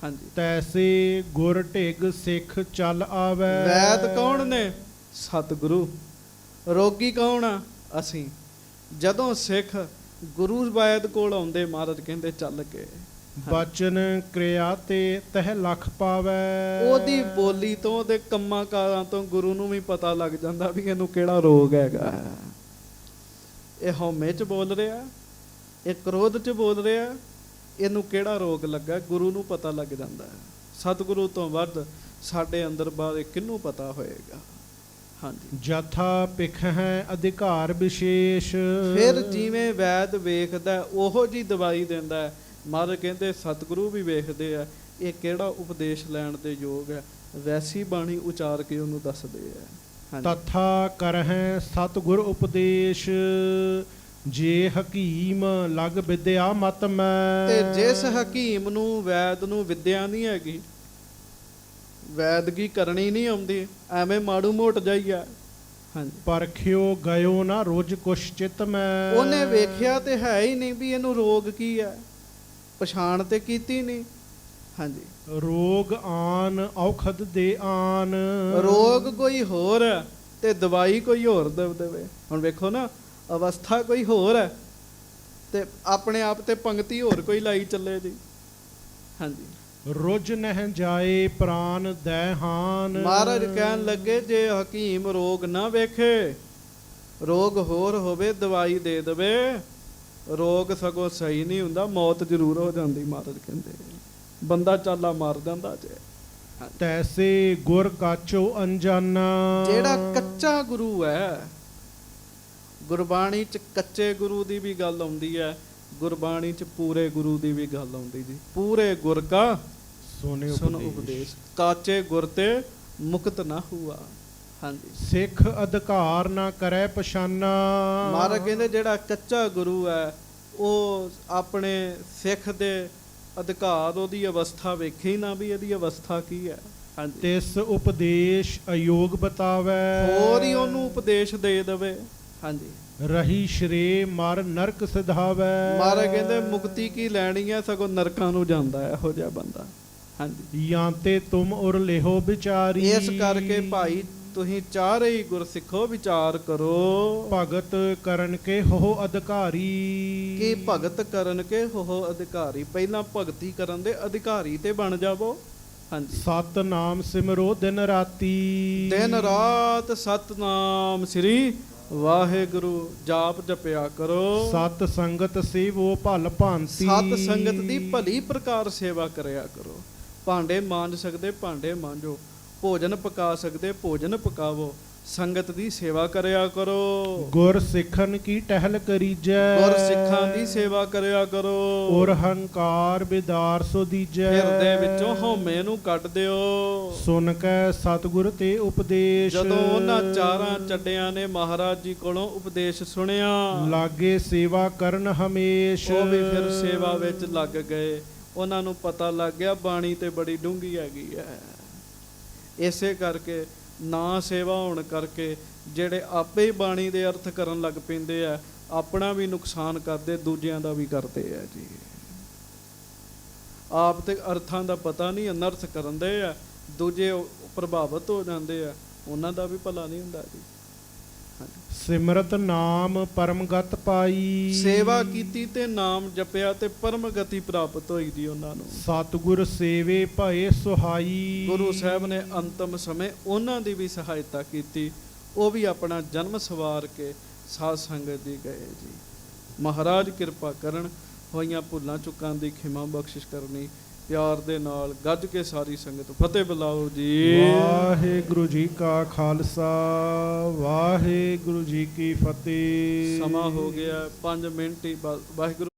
ਹਾਂਜੀ। ਤੈਸੇ ਗੁਰ ਢਿਗ ਸਿੱਖ ਚੱਲ ਆਵੈ। ਵੈਦ ਕੌਣ ਨੇ? ਸਤਿਗੁਰੂ। ਰੋਗੀ ਕੌਣ ਆ? ਅਸੀਂ। ਜਦੋਂ ਸਿੱਖ ਗੁਰੂ ਵੈਦ ਕੋਲ ਆਉਂਦੇ, ਮਹਾਰਾਜ ਕਹਿੰਦੇ ਚੱਲ ਕੇ ਬਚਨ ਕਿਰਿਆ ਤੇ ਤਹ ਲਖ ਪਾਵੈ। ਉਹਦੀ ਬੋਲੀ ਤੋਂ, ਉਹਦੇ ਕੰਮਾਂ ਕਾਰਾਂ ਤੋਂ ਗੁਰੂ ਨੂੰ ਵੀ ਪਤਾ ਲੱਗ ਜਾਂਦਾ ਵੀ ਇਹਨੂੰ ਕਿਹੜਾ ਰੋਗ ਹੈਗਾ। ਇਹ ਹਉਮੈ 'ਚ ਬੋਲ ਰਿਹਾ, ਇਹ ਕ੍ਰੋਧ 'ਚ ਬੋਲ ਰਿਹਾ, ਇਹਨੂੰ ਕਿਹੜਾ ਰੋਗ ਲੱਗਾ, ਗੁਰੂ ਨੂੰ ਪਤਾ ਲੱਗ ਜਾਂਦਾ ਹੈ। ਸਤਿਗੁਰੂ ਤੋਂ ਵੱਧ ਸਾਡੇ ਅੰਦਰ ਬਾਰੇ ਕਿਹਨੂੰ ਪਤਾ ਹੋਏਗਾ। ਹਾਂਜੀ। ਜਥਾ ਪਿਖ ਹੈ ਅਧਿਕਾਰ ਵਿਸ਼ੇਸ਼। ਫਿਰ ਜਿਵੇਂ ਵੈਦ ਵੇਖਦਾ ਉਹੋ ਜੀ ਦਵਾਈ ਦਿੰਦਾ ਹੈ। ਮਹਾਰਾਜ ਕਹਿੰਦੇ ਸਤਿਗੁਰੂ ਵੀ ਵੇਖਦੇ ਆ ਇਹ ਕਿਹੜਾ ਉਪਦੇਸ਼ ਲੈਣ ਦੇ ਯੋਗ ਹੈ, ਵੈਸੀ ਬਾਣੀ ਉਚਾਰ ਕੇ ਉਹਨੂੰ ਦੱਸਦੇ ਆ। ਤਥਾ ਕਰਹਿ ਸਤਿਗੁਰ ਉਪਦੇਸ਼। ਜੇ ਹਕੀਮ ਲਗ ਵਿਦਿਆ ਮਤ ਮੈਂ। ਤੇ ਜਿਸ ਹਕੀਮ ਨੂੰ ਵੈਦ ਨੂੰ ਵਿਦਿਆ ਨਹੀਂ ਹੈਗੀ, ਵੈਦਗੀ ਕਰਨੀ ਨਹੀਂ ਆਉਂਦੀ, ਐਵੇਂ ਮਾੜੂ ਮੋਟ ਜਾਈਆ। ਹਾਂਜੀ। ਪਰਖਿਓ ਗਇਓ ਨਾ ਰੋਜ ਕੁਛ ਚਿਤ ਮੈਂ। ਉਹਨੇ ਵੇਖਿਆ ਤੇ ਹੈ ਹੀ ਨਹੀਂ ਵੀ ਇਹਨੂੰ ਰੋਗ ਕੀ ਹੈ, ਪਛਾਣ ਤੇ ਕੀਤੀ ਨਹੀਂ। ਹਾਂਜੀ। ਰੋਗ ਆਨ ਔਖਦ ਦੇ ਆਨ। ਰੋਗ ਕੋਈ ਹੋਰ ਹੈ ਤੇ ਦਵਾਈ ਕੋਈ ਹੋਰ ਦੇ ਦੇਵੇ। ਹੁਣ ਵੇਖੋ ਨਾ, ਅਵਸਥਾ ਕੋਈ ਹੋਰ ਹੈ ਤੇ ਆਪਣੇ ਆਪ ਤੇ ਪੰਕਤੀ ਹੋਰ ਕੋਈ ਲਾਈ ਚੱਲੇ ਜੀ। ਹਾਂਜੀ। ਰੁੱਝ ਨਹਿ ਜਾਏ ਪ੍ਰਾਨ ਦੈ ਹਾਨ। ਮਹਾਰਾਜ ਕਹਿਣ ਲੱਗੇ ਜੇ ਹਕੀਮ ਰੋਗ ਨਾ ਵੇਖੇ, ਰੋਗ ਹੋਰ ਹੋਵੇ ਦਵਾਈ ਦੇ ਦੇਵੇ, ਰੋਗ ਸਗੋਂ ਸਹੀ ਨਹੀਂ ਹੁੰਦਾ, ਮੌਤ ਜ਼ਰੂਰ ਹੋ ਜਾਂਦੀ। ਮਹਾਰਾਜ ਕਹਿੰਦੇ ਬੰਦਾ ਚਾਲਾ ਮਾਰ ਜਾਂਦਾ ਜੇ। ਤੈਸੇ ਗੁਰ ਕਾਚੋ ਅਨਜਾਨਾ। ਜਿਹੜਾ ਕੱਚਾ ਗੁਰੂ ਹੈ, ਗੁਰਬਾਣੀ 'ਚ ਕੱਚੇ ਗੁਰੂ ਦੀ ਵੀ ਗੱਲ ਆਉਂਦੀ ਹੈ, ਗੁਰਬਾਣੀ 'ਚ ਪੂਰੇ ਗੁਰੂ ਦੀ ਵੀ ਗੱਲ ਆਉਂਦੀ ਜੀ। ਪੂਰੇ ਗੁਰ ਕਾ ਸੁਨ ਉਪਦੇਸ਼, ਕਾਚੇ ਗੁਰ ਤੇ ਮੁਕਤ ਨਾ ਹੁਆ। ਹਾਂਜੀ। ਸਿੱਖ ਅਧਿਕਾਰ ਨਾ ਕਰੈ ਪਛਾਨਾ। ਮਹਾਰਾਜ ਕਹਿੰਦੇ ਜਿਹੜਾ ਕੱਚਾ ਗੁਰੂ ਹੈ ਉਹ ਆਪਣੇ ਸਿੱਖ ਦੇ ਅਧਿਕਾਰ, ਉਹਦੀ ਅਵਸਥਾ ਵੇਖੇ ਹੀ ਨਾ ਵੀ ਇਹਦੀ ਅਵਸਥਾ ਕੀ ਹੈ। ਹਾਂਜੀ। ਤਿਸ ਉਪਦੇਸ਼ ਅਯੋਗ ਬਤਾਵੈ। ਹੋਰ ਹੀ ਉਹਨੂੰ ਉਪਦੇਸ਼ ਦੇ ਦੇਵੇ। ਹਾਂਜੀ। ਰਹੀ ਸ਼੍ਰੇ ਮਰ ਨਰਕ ਸਿਧਾਵੈ। ਮਹਾਰਾਜ ਕਹਿੰਦੇ ਮੁਕਤੀ ਕੀ ਲੈਣੀ ਹੈ, ਸਗੋਂ ਨਰਕਾਂ ਨੂੰ ਜਾਂਦਾ ਹੈ ਇਹੋ ਜਿਹਾ ਬੰਦਾ। ਹਾਂਜੀ। ਜਾਂ ਤੇ ਤੁਮ ਉਰ ਲਿਹੋ ਵਿਚਾਰੀ। ਇਸ ਕਰਕੇ ਭਾਈ ਤੁਸੀਂ ਚਾਰੇ ਹੀ ਗੁਰ ਸਿੱਖੋ, ਵਿਚਾਰ ਕਰੋ। ਭਗਤ ਕਰਨ ਕੇ ਹੋ ਅਧਿਕਾਰੀ। ਕਿ ਭਗਤ ਕਰਨ ਕੇ ਹੋ ਅਧਿਕਾਰੀ, ਪਹਿਲਾਂ ਭਗਤੀ ਕਰਨ ਦੇ ਅਧਿਕਾਰੀ ਤੇ ਬਣ ਜਾਵੋ। ਹਾਂਜੀ। ਸਤਨਾਮ ਸਿਮਰੋ ਦਿਨ ਰਾਤੀ। ਦਿਨ ਰਾਤ ਸਤਨਾਮ ਸ੍ਰੀ ਵਾਹਿਗੁਰੂ ਜਾਪ ਜਪਿਆ ਕਰੋ। ਸਤ ਸੰਗਤ ਸੇਵੋ ਭਲ ਭਾਂਤੀ। ਸਤ ਸੰਗਤ ਦੀ ਭਲੀ ਪ੍ਰਕਾਰ ਸੇਵਾ ਕਰਿਆ ਕਰੋ। ਭਾਂਡੇ ਮਾਂਜ ਸਕਦੇ ਭਾਂਡੇ ਮਾਂਜੋ, ਭੋਜਨ ਪਕਾ ਸਕਦੇ ਭੋਜਨ ਪਕਾਵੋ, ਸੰਗਤ ਦੀ ਸੇਵਾ ਕਰਿਆ ਕਰੋ। ਗੁਰ ਸਿੱਖਨ ਕੀ ਟਹਿਲ ਕਰੀਜੈ। ਗੁਰ ਸਿੱਖਾਂ ਦੀ ਸੇਵਾ ਕਰਿਆ ਕਰੋ। ਔਰ ਹੰਕਾਰ ਬਿਦਾਰ ਸੋ ਦੀਜੈ। ਹਿਰਦੇ ਵਿੱਚੋਂ ਹਉਮੈ ਨੂੰ ਕੱਢ ਦਿਓ। ਸੁਨ ਕੈ ਸਤਿਗੁਰ ਤੇ ਉਪਦੇਸ਼। ਜਦੋਂ ਉਹਨਾਂ ਚਾਰਾਂ ਚੱਡਿਆਂ ਨੇ ਮਹਾਰਾਜ ਜੀ ਕੋਲੋਂ ਉਪਦੇਸ਼ ਸੁਣਿਆ, ਲਾਗੇ ਸੇਵਾ ਕਰਨ ਹਮੇਸ਼। ਉਹ ਵੀ ਫਿਰ ਸੇਵਾ ਵਿੱਚ ਲੱਗ ਗਏ। ਉਹਨਾਂ ਨੂੰ ਪਤਾ ਲੱਗ ਗਿਆ ਬਾਣੀ ਤੇ ਬੜੀ ਡੂੰਘੀ ਹੈਗੀ ਹੈ। ਇਸੇ ਕਰਕੇ ਨਾ ਸੇਵਾ ਹੋਣ ਕਰਕੇ ਜਿਹੜੇ ਆਪੇ ਹੀ ਬਾਣੀ ਦੇ ਅਰਥ ਕਰਨ ਲੱਗ ਪੈਂਦੇ ਆ, ਆਪਣਾ ਵੀ ਨੁਕਸਾਨ ਕਰਦੇ, ਦੂਜਿਆਂ ਦਾ ਵੀ ਕਰਦੇ ਆ ਜੀ। ਆਪ ਤੇ ਅਰਥਾਂ ਦਾ ਪਤਾ ਨਹੀਂ, ਅਨਰਥ ਕਰਨ ਦੇ ਆ, ਦੂਜੇ ਪ੍ਰਭਾਵਿਤ ਹੋ ਜਾਂਦੇ ਆ, ਉਹਨਾਂ ਦਾ ਵੀ ਭਲਾ ਨਹੀਂ ਹੁੰਦਾ ਜੀ। ਸਿਮਰਤ ਨਾਮ ਪਰਮਗਤ ਪਾਈ। ਸੇਵਾ ਕੀਤੀ ਤੇ ਨਾਮ ਜਪਿਆ ਤੇ ਪਰਮ ਗਤੀ ਪ੍ਰਾਪਤ ਹੋਈ ਦੀ ਉਹਨਾਂ ਨੂੰ। ਸਤਿਗੁਰ ਸੇਵੇ ਭਏ ਸੁਹਾਈ। ਗੁਰੂ ਸਾਹਿਬ ਨੇ ਅੰਤਮ ਸਮੇਂ ਉਹਨਾਂ ਦੀ ਵੀ ਸਹਾਇਤਾ ਕੀਤੀ, ਉਹ ਵੀ ਆਪਣਾ ਜਨਮ ਸਵਾਰ ਕੇ ਸਾਧ ਸੰਗਤ ਦੀ ਗਏ ਜੀ। ਮਹਾਰਾਜ ਕਿਰਪਾ ਕਰਨ, ਹੋਈਆਂ ਭੁੱਲਾਂ ਚੁੱਕਾਂ ਦੀ ਖਿਮਾ ਬਖਸ਼ਿਸ਼ ਕਰਨੀ। ਪਿਆਰ ਦੇ ਨਾਲ ਗੱਜ ਕੇ ਸਾਰੀ ਸੰਗਤ ਫਤਿਹ ਬੁਲਾਓ ਜੀ। ਵਾਹਿਗੁਰੂ ਜੀ ਕਾ ਖਾਲਸਾ, ਵਾਹਿਗੁਰੂ ਜੀ ਕੀ ਫਤਿਹ। ਸਮਾਂ ਹੋ ਗਿਆ 5 ਮਿੰਟ ਹੀ ਬਸ। ਵਾਹਿਗੁਰੂ